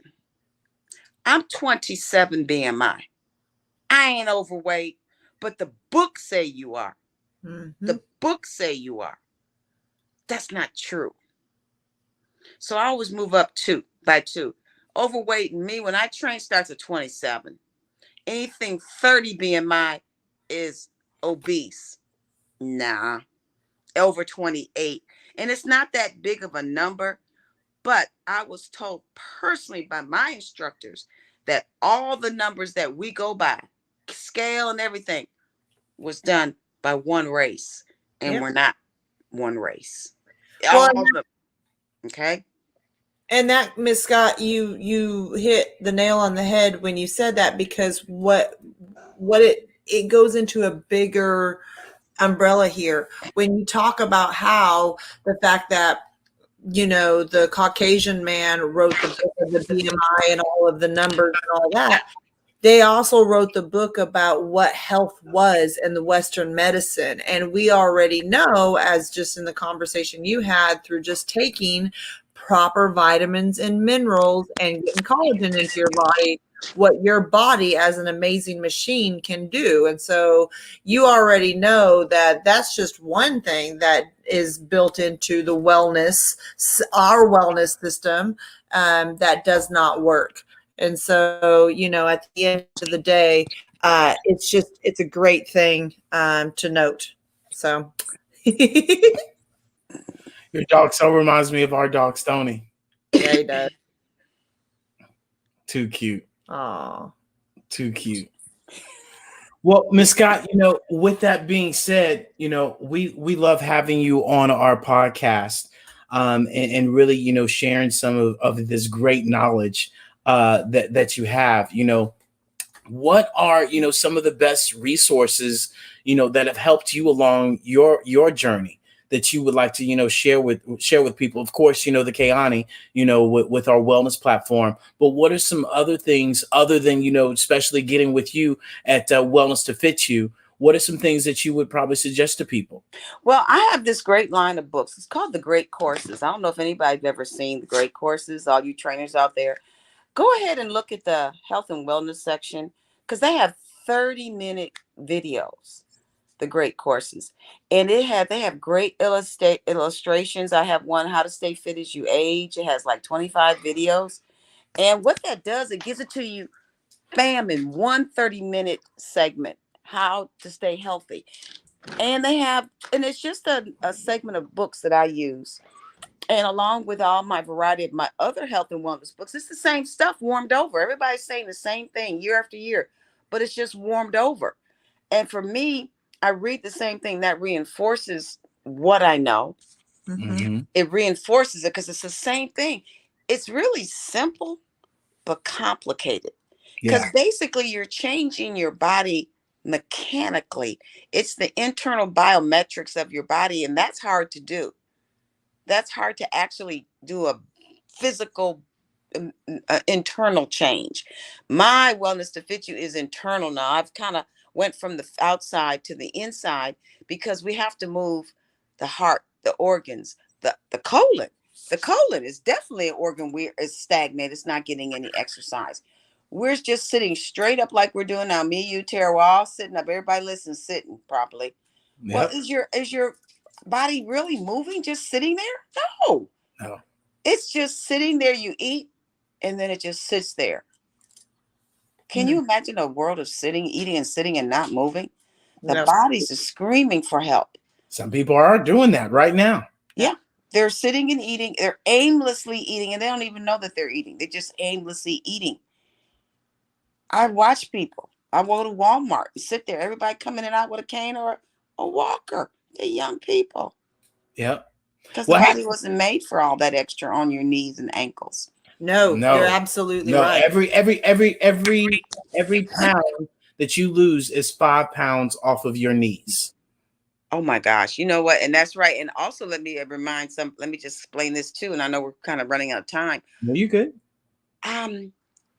I'm 27 BMI. I ain't overweight, but the books say you are. Mm-hmm. The books say you are. That's not true. So I always move up by two. Overweight in me, when I train, starts at 27. Anything 30 BMI is obese. Nah, over 28. And it's not that big of a number, but I was told personally by my instructors that all the numbers that we go by, scale and everything, was done by one race. And Yep. we're not one race. Well, All of them. Okay. and that, Miss Scott, you hit the nail on the head when you said that, because what it goes into a bigger umbrella here when you talk about how the fact that the Caucasian man wrote the book of the BMI and all of the numbers and all that. They also wrote the book about what health was in the Western medicine. And we already know, as just in the conversation you had, through just taking proper vitamins and minerals and getting collagen into your body, what your body as an amazing machine can do. And so you already know that that's just one thing that is built into the our wellness system, that does not work. And so, at the end of the day, it's a great thing to note. So, Your dog so reminds me of our dog Stony. yeah, he does. Too cute. Oh, Too cute. Well, Miss Scott, with that being said, we love having you on our podcast, and really, sharing some of this great knowledge that you have. What are some of the best resources that have helped you along your journey that you would like to share with people? Of course, the Kayani, with our wellness platform, but what are some other things other than especially getting with you at Wellness to Fit You? What are some things that you would probably suggest to people? Well, I have this great line of books. It's called The Great Courses. I don't know if anybody's ever seen The Great Courses, all you trainers out there. Go ahead and look at the health and wellness section, because they have 30-minute videos, The Great Courses. And they have great illustrations. I have one, How to Stay Fit as You Age. It has like 25 videos. And what that does, it gives it to you, bam, in one 30-minute segment, how to stay healthy. And it's just a segment of books that I use. And along with all my variety of my other health and wellness books, it's the same stuff warmed over. Everybody's saying the same thing year after year, but it's just warmed over. And for me, I read the same thing that reinforces what I know. mm-hmm. Mm-hmm. It reinforces it because it's the same thing. It's really simple, but complicated. Because Yeah. basically you're changing your body mechanically. It's the internal biometrics of your body, and that's hard to do. That's hard to actually do a physical internal change. My wellness to fit you is internal now. I've kind of went from the outside to the inside because we have to move the heart, the organs, the colon. The colon is definitely an organ we is stagnant. It's not getting any exercise. We're just sitting straight up like we're doing now. Me, you, Tara, we're all sitting up. Everybody listen, sitting properly. Well, Yep. is your body really moving just sitting there? No. No. It's just sitting there. You eat, and then it just sits there. Can you imagine a world of sitting, eating, and sitting and not moving? The No. bodies are screaming for help. Some people are doing that right now. Yeah. They're sitting and eating. They're aimlessly eating, and they don't even know that they're eating. They're just aimlessly eating. I watch people. I go to Walmart and sit there. Everybody coming in and out with a cane or a walker. They're young people. Yep. Because Well, the hey, body wasn't made for all that extra on your knees and ankles. No, No. you're absolutely no, right. every pound that you lose is 5 pounds off of your knees. Oh my gosh. You know what? And that's right. And also let me let me just explain this too. And I know we're kind of running out of time. No, you good.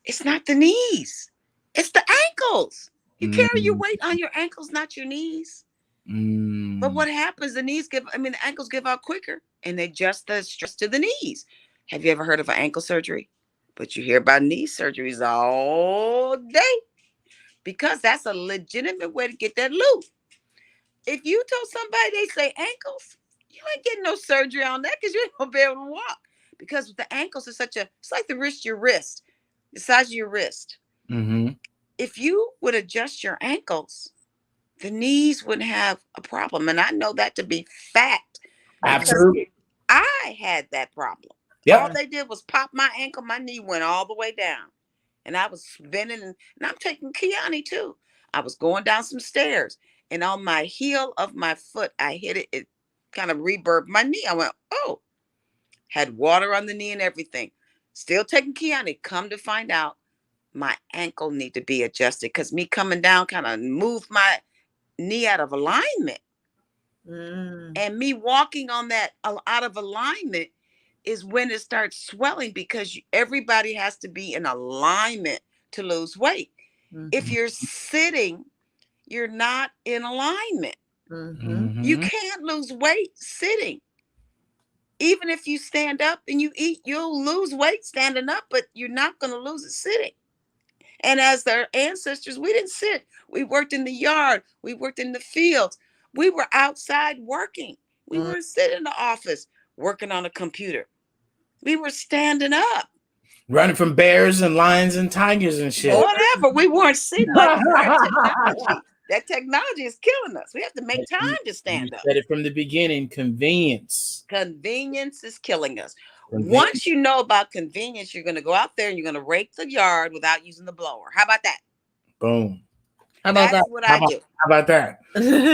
It's not the knees. It's the ankles. You carry your Mm, weight on your ankles, not your knees. mm. But what happens? The ankles give out quicker and they adjust the stress to the knees. Have you ever heard of an ankle surgery? But you hear about knee surgeries all day because that's a legitimate way to get that loose. If you told somebody they say ankles, you ain't getting no surgery on that because you ain't gonna be able to walk. Because the ankles is it's like your wrist, the size of your wrist. Mm-hmm. If you would adjust your ankles, the knees wouldn't have a problem. And I know that to be fact because Absolutely. I had that problem. Yep. All they did was pop my ankle, my knee went all the way down. And I was bending, and I'm taking Kiani too. I was going down some stairs, and on my heel of my foot, I hit it. It kind of reverbed my knee. I went, oh, had water on the knee and everything. Still taking Kiani. Come to find out, my ankle need to be adjusted because me coming down kind of moved my knee out of alignment. And me walking on that out of alignment is when it starts swelling because everybody has to be in alignment to lose weight. If you're sitting, you're not in alignment. You can't lose weight sitting. Even if you stand up and you eat, you'll lose weight standing up, but you're not going to lose it sitting. And as their ancestors, we didn't sit. We worked in the yard. We worked in the fields. We were outside working. We weren't sitting in the office working on a computer. We were standing up. Running from bears and lions and tigers and shit. Whatever. We weren't sitting like our technology. That technology is killing us. We have to make time to stand up. Said it from the beginning. Convenience. Convenience is killing us. Once you know about convenience, you're going to go out there and you're going to rake the yard without using the blower. How about that? Boom. How about That's that? what I do. How about that?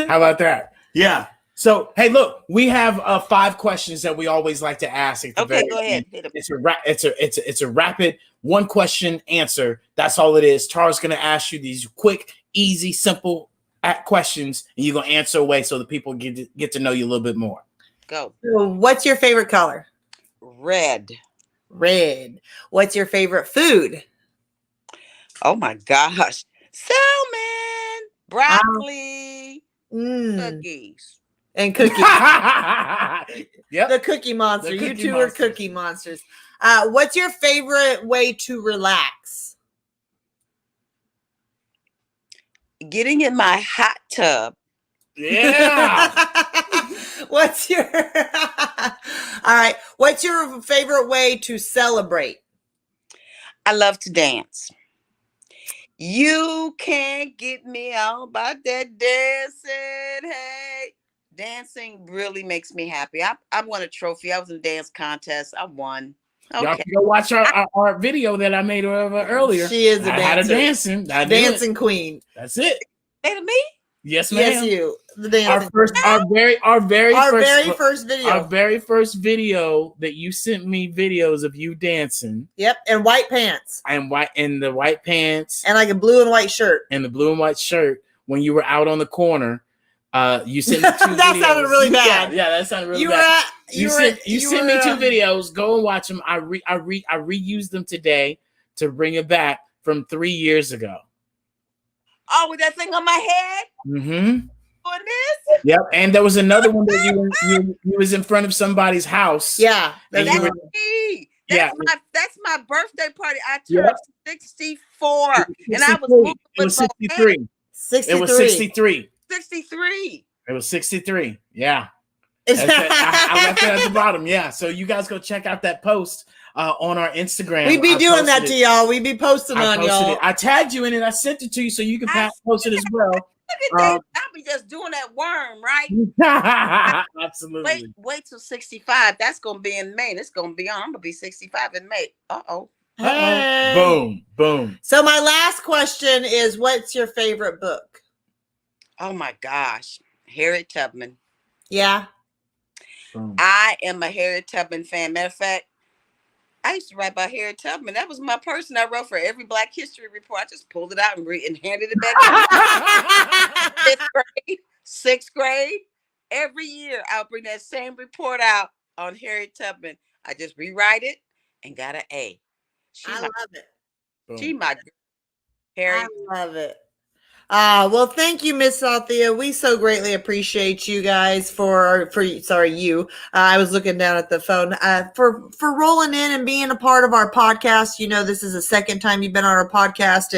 How about that? Yeah. So, hey, look, we have 5 questions that we always like to ask. Okay, go ahead. Hit 'em. It's a rapid 1 question answer. That's all it is. Tara's going to ask you these quick, easy, simple questions, and you're going to answer away so the people get to know you a little bit more. Go. So what's your favorite color? Red. Red. What's your favorite food? Oh my gosh. Salmon, broccoli, cookies. And cookies. Yep. The cookie monster. The You cookie two monsters. are cookie monsters. What's your favorite way to relax? Getting in my hot tub. Yeah. What's your all right? What's your favorite way to celebrate? I love to dance. You can't get me out about that dancing. Hey, dancing really makes me happy. I won a trophy. I was in a dance contest. I won. Y'all Okay. can go watch our video that I made of her earlier. She is a I had a dancer. dancing. Dancing queen. That's it. Hey, to me? Yes, Yes, ma'am. you. The dancing. Our Very first video. Our very first video that you sent me videos of you dancing. Yep, and white pants. And the white pants. And like a blue and white shirt. And the blue and white shirt when you were out on the corner. You sent me 2 videos. That sounded really bad. Yeah, that sounded really bad. You sent me 2 videos. Go and watch them. I reused them today to bring it back from 3 years ago. Oh, with that thing on my head? Mm-hmm. On this? Yep. And there was another one that you was in front of somebody's house. Yeah. That's me. That's my birthday party. I turned 64. And I was moving it was 63. 63. It was 63. 63. It was 63. Yeah. I left it at the bottom. Yeah. So you guys go check out that post on our Instagram. We be doing that to y'all. We be posting on y'all. I tagged you in it. I sent it to you so you can post it as well. Look at that. I'll be just doing that worm, right? Absolutely. Wait till 65. That's gonna be in May. It's gonna be on. I'm gonna be 65 in May. Uh-oh. Hey. Boom. So my last question is, what's your favorite book? Oh my gosh. Harriet Tubman. Yeah. I am a Harriet Tubman fan. Matter of fact, I used to write about Harriet Tubman. That was my person I wrote for every Black History report. I just pulled it out and handed it back. 5th grade, 6th grade. Every year I'll bring that same report out on Harriet Tubman. I just rewrite it and got an A. I love it. She my girl. Harriet. I love it. Well, thank you, Miss Althea. We so greatly appreciate you guys you. I was looking down at the phone, for rolling in and being a part of our podcast. You know, this is the second time you've been on our podcast,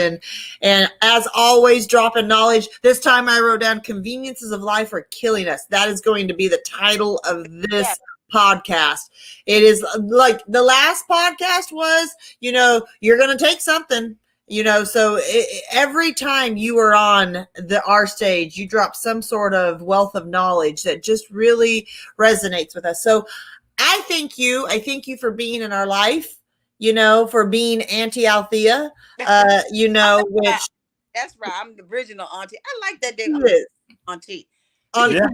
and as always, dropping knowledge. This time I wrote down conveniences of life are killing us. That is going to be the title of this podcast. It is like the last podcast was, you know, you're going to take something. You know, so every time you are on our stage, you drop some sort of wealth of knowledge that just really resonates with us. So I thank you. I thank you for being in our life, you know, for being Auntie Althea, you know, which. That's right. I'm the original auntie. I like that name. Auntie. Auntie.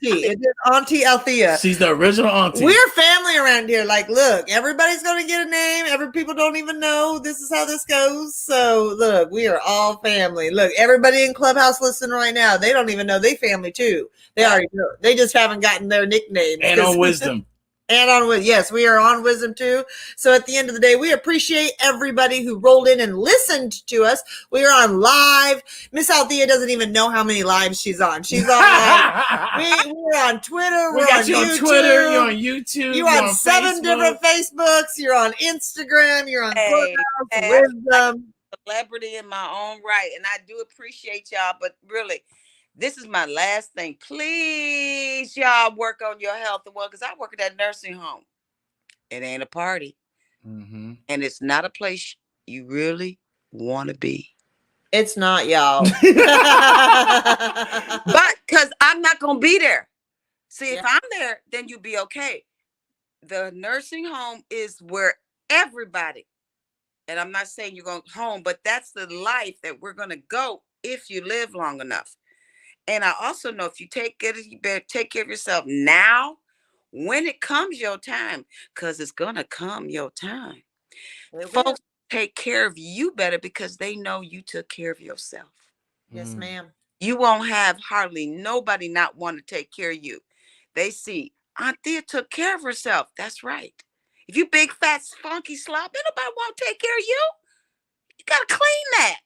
It is Auntie Althea. She's the original auntie. We're family around here. Like, look, everybody's going to get a name. People don't even know this is how this goes. So, look, we are all family. Look, everybody in Clubhouse listening right now, they don't even know they family too. They already know. They just haven't gotten their nickname. And on Wisdom. Yes, we are on Wisdom too. So at the end of the day, we appreciate everybody who rolled in and listened to us. We are on live. Miss Althea doesn't even know how many lives she's on. She's on we're on Twitter. We got you on Twitter. You're on YouTube. You're on 7 different Facebooks. You're on Instagram. You're on Clubhouse. Wisdom. Celebrity in my own right, and I do appreciate y'all. But really, this is my last thing. Please, y'all, work on your health and well, because I work at that nursing home. It ain't a party. Mm-hmm. And it's not a place you really want to be. It's not, y'all. But because I'm not going to be there. See, if I'm there, then you'll be okay. The nursing home is where everybody, and I'm not saying you're going home, but that's the life that we're going to go if you live long enough. And I also know if you you better take care of yourself now when it comes your time, because it's going to come your time. Folks take care of you better because they know you took care of yourself. Yes, ma'am. You won't have hardly nobody not want to take care of you. They see, Aunt Thea took care of herself. That's right. If you big, fat, funky slob, nobody won't take care of you. You got to clean that.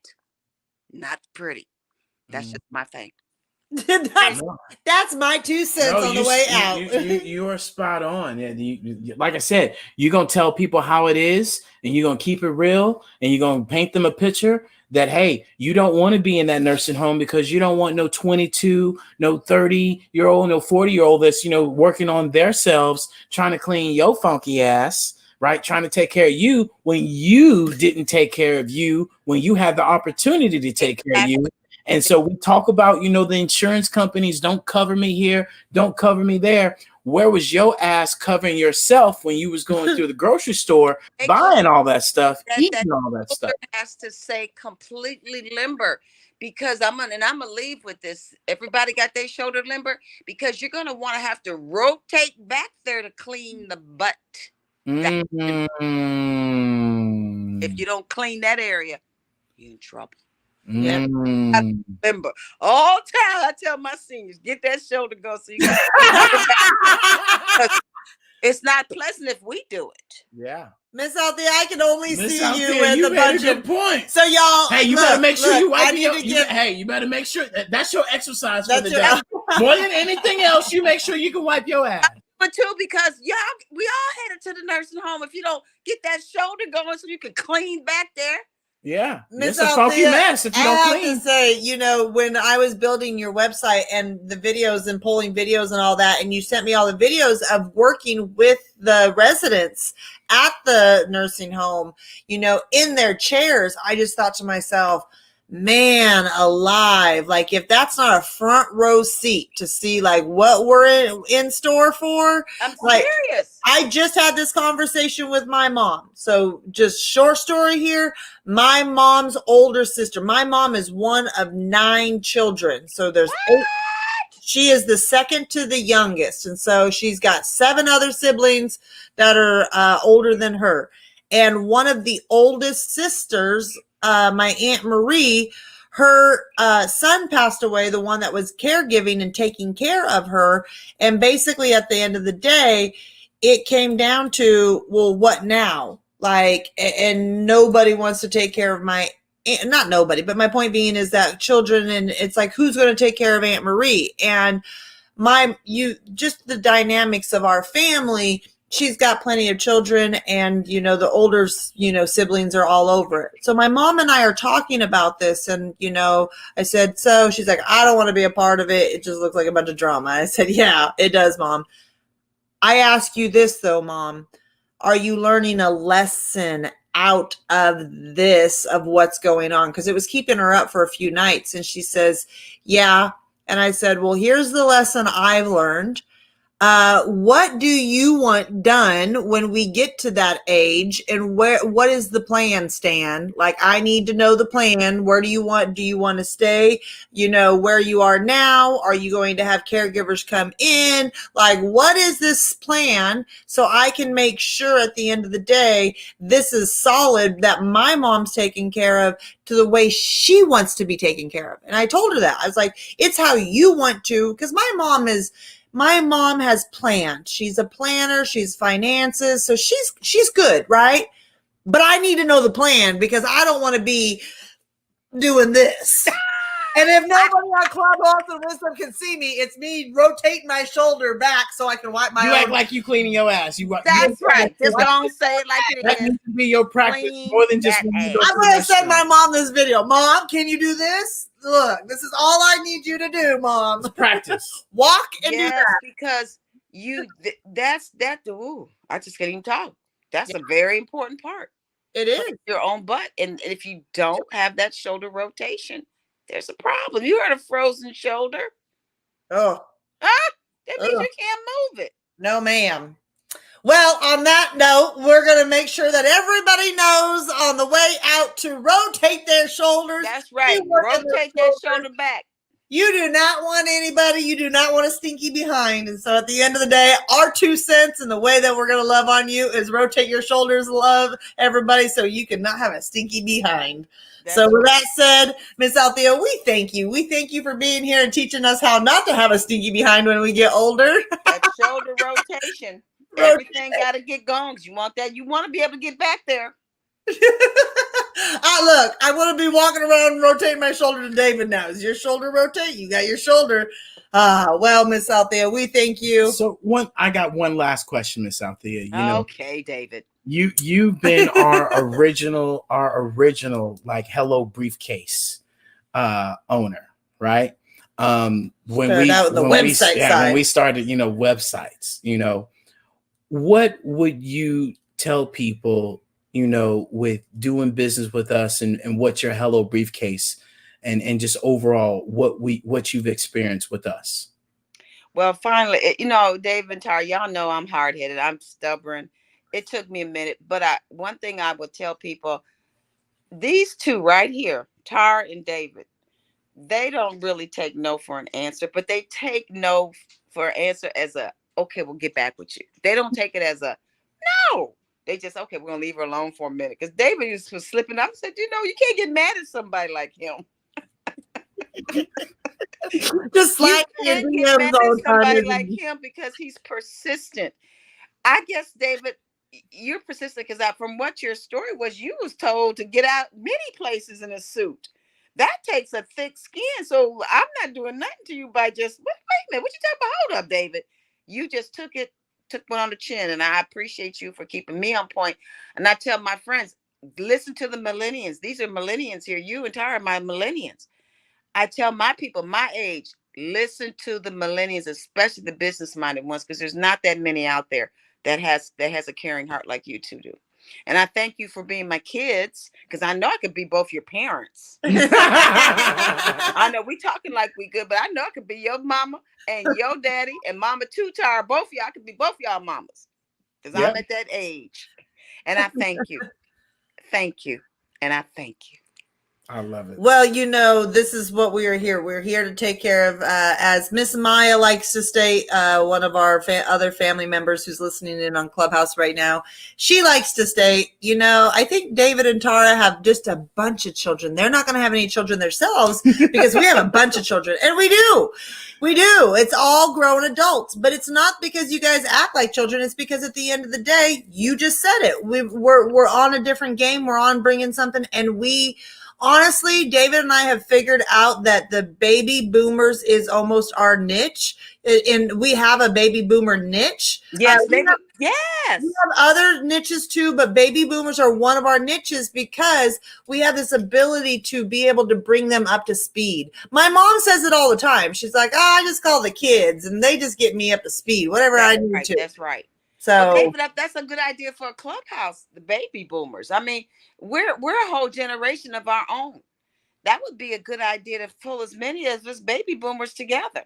Not pretty. That's just my thing. That's my 2 cents on the way out. You are spot on. Yeah, like I said, you're gonna tell people how it is, and you're gonna keep it real, and you're gonna paint them a picture that, hey, you don't want to be in that nursing home because you don't want no 22, no 30-year-old, no 40-year-old that's, you know, working on themselves, trying to clean your funky ass, right? Trying to take care of you when you didn't take care of you, when you had the opportunity to take care of you. And so we talk about, you know, the insurance companies don't cover me here, don't cover me there. Where was your ass covering yourself when you was going through the grocery store, buying all that stuff, eating all that stuff? has to say completely limber, because I'm gonna leave with this. Everybody got their shoulder limber, because you're gonna want to have to rotate back there to clean the butt. That- if Mm. you don't clean that area, you're in trouble. Yep. Mm. Limber all time. I tell my seniors, get that shoulder go so you can. It's not pleasant if we do it. Yeah. Miss Althea, I can only Miss see you Althea, with you a made bunch a good of. point. So y'all, Hey, you look, better make sure look, you I wipe need your. to give. Hey, you better make sure that's your exercise for That's the your. day. More than anything else, you make sure you can wipe your ass. But too, because y'all, we all headed to the nursing home. If you don't get that shoulder going so you can clean back there. Yeah, Miss it's a funky Althea, mess if you I don't have clean. to say, you know, when I was building your website and the videos and pulling videos and all that, and you sent me all the videos of working with the residents at the nursing home, you know, in their chairs, I just thought to myself, man alive, like if that's not a front row seat to see like what we're in store for. I'm like serious. I just had this conversation with my mom. So just short story here. My mom's older sister. My mom is one of 9 children. So there's 8. She is the second to the youngest. And so she's got 7 other siblings that are older than her. And one of the oldest sisters, my Aunt Marie, her son passed away, the one that was caregiving and taking care of her. And basically at the end of the day, it came down to, well, what now? Like, and nobody wants to take care of my, not nobody, but my point being is that children, and it's like, who's going to take care of Aunt Marie? And just the dynamics of our family, she's got plenty of children, and, you know, the older, you know, siblings are all over it. So my mom and I are talking about this, and, you know, I said, so she's like, I don't want to be a part of it. It just looks like a bunch of drama. I said, yeah, it does, Mom. I ask you this though, Mom, are you learning a lesson out of this, of what's going on? Because it was keeping her up for a few nights. And she says, yeah. And I said, well, here's the lesson I've learned. What do you want done when we get to that age, and what is the plan, Stan? Like, I need to know the plan. Where do you want to stay, you know, where you are now? Are you going to have caregivers come in? Like, what is this plan, so I can make sure at the end of the day, this is solid, that my mom's taken care of to the way she wants to be taken care of. And I told her that. I was like, it's how you want to, because my mom has planned. She's a planner. She's finances. So she's good, right? But I need to know the plan, because I don't want to be doing this. And if nobody on Clubhouse or Wisdom can see me, it's me rotating my shoulder back so I can wipe my You own. act like you cleaning your ass. That's right. Just don't say it like it That is. needs to be your practice Clean more than just that when you ass. go to I'm the going to send my restroom. mom this video. Mom, can you do this? Look, this is all I need you to do, Mom. Practice. Walk and do Yes, that. because that's that. Ooh, I just can't even talk. That's a very important part. It is. Your own butt, and if you don't have that shoulder rotation, there's a problem. You heard a frozen shoulder? Oh, That means you can't move it. no, ma'am. Well, on that note, we're going to make sure that everybody knows on the way out to rotate their shoulders. That's right. You work in their Rotate that shoulders. shoulder back. You do not want anybody. You do not want a stinky behind. And so at the end of the day, our 2 cents and the way that we're going to love on you is rotate your shoulders, love everybody, so you can not have a stinky behind. That's So with that said, Miss Althea, we thank you. We thank you for being here and teaching us how not to have a stinky behind when we get older. that shoulder rotation. Everything got to get going. You want that. You want to be able to get back there. Look, I want to be walking around and rotating my shoulder to David now. Is your shoulder rotate? You got your shoulder. Well, Miss Althea, we thank you. So I got one last question, Miss Althea. You know, Okay, David. You've been our original like Hello Briefcase owner, right? When we started, you know, websites, you know, what would you tell people, you know, with doing business with us, and what's your Hello Briefcase, and just overall what you've experienced with us? Well, finally, you know, Dave and Tara, y'all know I'm hard-headed. I'm stubborn. It took me a minute, but one thing I would tell people, These two right here, Tara and David, they don't really take no for an answer, but they take no for an answer as a okay, we'll get back with you. They don't take it as a no. They just okay, we're gonna leave her alone for a minute. Because David was slipping up and said, you can't get mad at somebody like him. Just You slide in can't your get DMs mad at all the somebody like time. him because he's persistent. I guess, David, you're persistent because from what your story was, you was told to get out many places in a suit. That takes a thick skin. So I'm not doing nothing to you by just wait a minute. What you talking about? Hold up, David. You just took one on the chin, and I appreciate you for keeping me on point. And I tell my friends, listen to the millennials. These are millennials here. You and Tara are my millennials. I tell my people my age, listen to the millennials, especially the business minded ones, because there's not that many out there that has a caring heart like you two do. And I thank you for being my kids, because I know I could be both your parents. I know we talking like we good, but I know I could be your mama and your daddy and mama too, Tara. Both of y'all could be both y'all mamas. Because I'm Yep. at that age. And I thank you. Thank you. And I thank you. I love it. Well, this is what we are here. We're here to take care of, as Miss Maya likes to state, one of our other family members who's listening in on Clubhouse right now. She likes to state, I think David and Tara have just a bunch of children. They're not going to have any children themselves because we have a bunch of children. And we do. We do. It's all grown adults. But it's not because you guys act like children. It's because at the end of the day, you just said it. We're on a different game. We're on bringing something. And honestly, David and I have figured out that the baby boomers is almost our niche, and we have a baby boomer niche. Yes, We have other niches too, but baby boomers are one of our niches because we have this ability to be able to bring them up to speed. My mom says it all the time. She's like, I just call the kids and they just get me up to speed, whatever I need to. That's right. So, well, David, that's a good idea for a clubhouse, the baby boomers. I mean, we're a whole generation of our own. That would be a good idea to pull as many of us baby boomers together.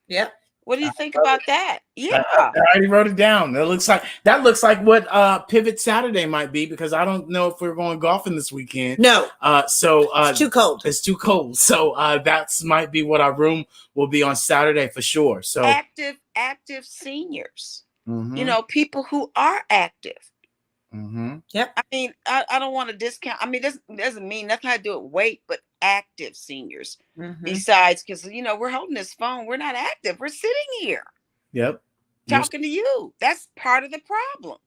yeah. What do you think about that? Yeah. I already wrote it down. That looks like what Pivot Saturday might be, because I don't know if we're going golfing this weekend. No. So it's too cold. It's too cold. So that's might be what our room will be on Saturday for sure. So active seniors. People who are active. Yep. I mean, I don't want to discount. I mean, this doesn't mean nothing to do with weight, but active seniors. Besides, because we're holding this phone, we're not active. We're sitting here. Yep. Talking to you. That's part of the problem.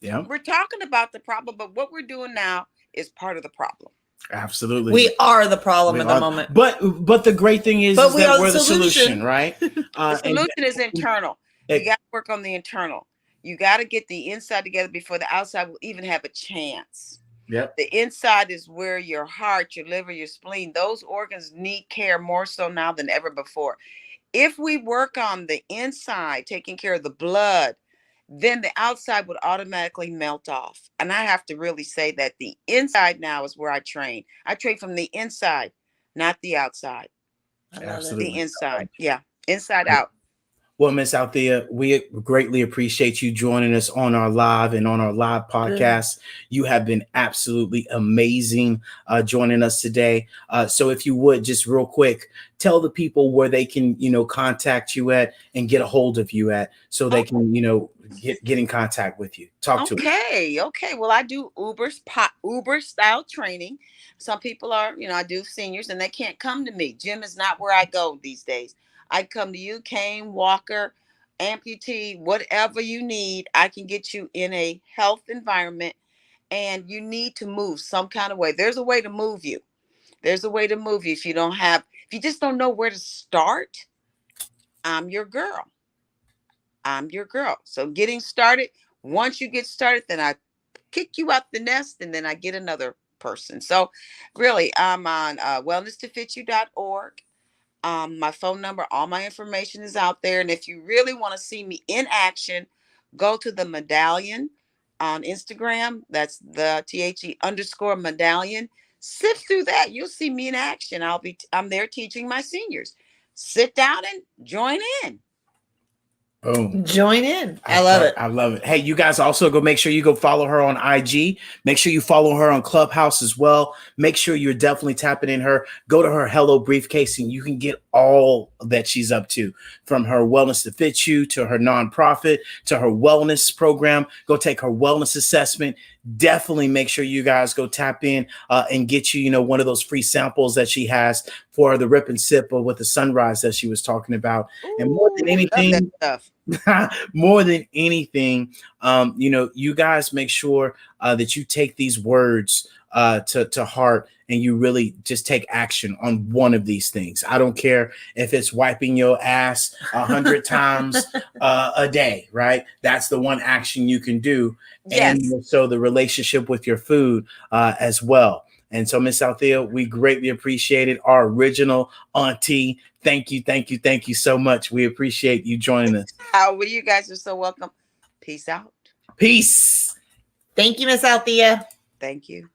Yeah. We're talking about the problem, but what we're doing now is part of the problem. Absolutely. We are the problem at the moment. But the great thing is that we're the solution, right? The solution is internal. You got to work on the internal. You got to get the inside together before the outside will even have a chance. Yep. The inside is where your heart, your liver, your spleen, those organs need care more so now than ever before. If we work on the inside, taking care of the blood, then the outside would automatically melt off. And I have to really say that the inside now is where I train. I train from the inside, not the outside. Absolutely. The inside. Yeah. Inside out. Well, Miss Althea, we greatly appreciate you joining us on our live podcast. You have been absolutely amazing joining us today. So if you would just real quick, tell the people where they can, contact you at and get a hold of you at, so they can, get in contact with you. Talk to them. Okay. Well, I do Uber style training. Some people are, I do seniors and they can't come to me. Gym is not where I go these days. I come to you, cane, walker, amputee, whatever you need. I can get you in a health environment, and you need to move some kind of way. There's a way to move you. There's a way to move you. If you just don't know where to start, I'm your girl. So getting started, once you get started, then I kick you out the nest and then I get another person. So really, I'm on wellnesstofit.org. My phone number, all my information is out there. And if you really want to see me in action, go to the medallion on Instagram. That's the THE_medallion. Sift through that. You'll see me in action. I'm there teaching my seniors. Sit down and join in. Boom. Join in. I love it. I love it. Hey, you guys also go make sure you go follow her on IG. Make sure you follow her on Clubhouse as well. Make sure you're definitely tapping in her. Go to her Hello Briefcase and you can get all that she's up to, from her Wellness to Fit You to her nonprofit to her wellness program. Go take her wellness assessment. Definitely make sure you guys go tap in and get you, one of those free samples that she has for the Rip and Sip with the sunrise that she was talking about. Ooh, And more than love that anything, stuff. more than anything, you guys make sure that you take these words to heart and you really just take action on one of these things. I don't care if it's wiping your ass 100 times a day, right? That's the one action you can do. Yes. And so the relationship with your food as well. And so, Miss Althea, we greatly appreciate it. Our original auntie. Thank you, thank you, thank you so much. We appreciate you joining us. Well, you guys are so welcome. Peace out. Peace. Thank you, Miss Althea. Thank you.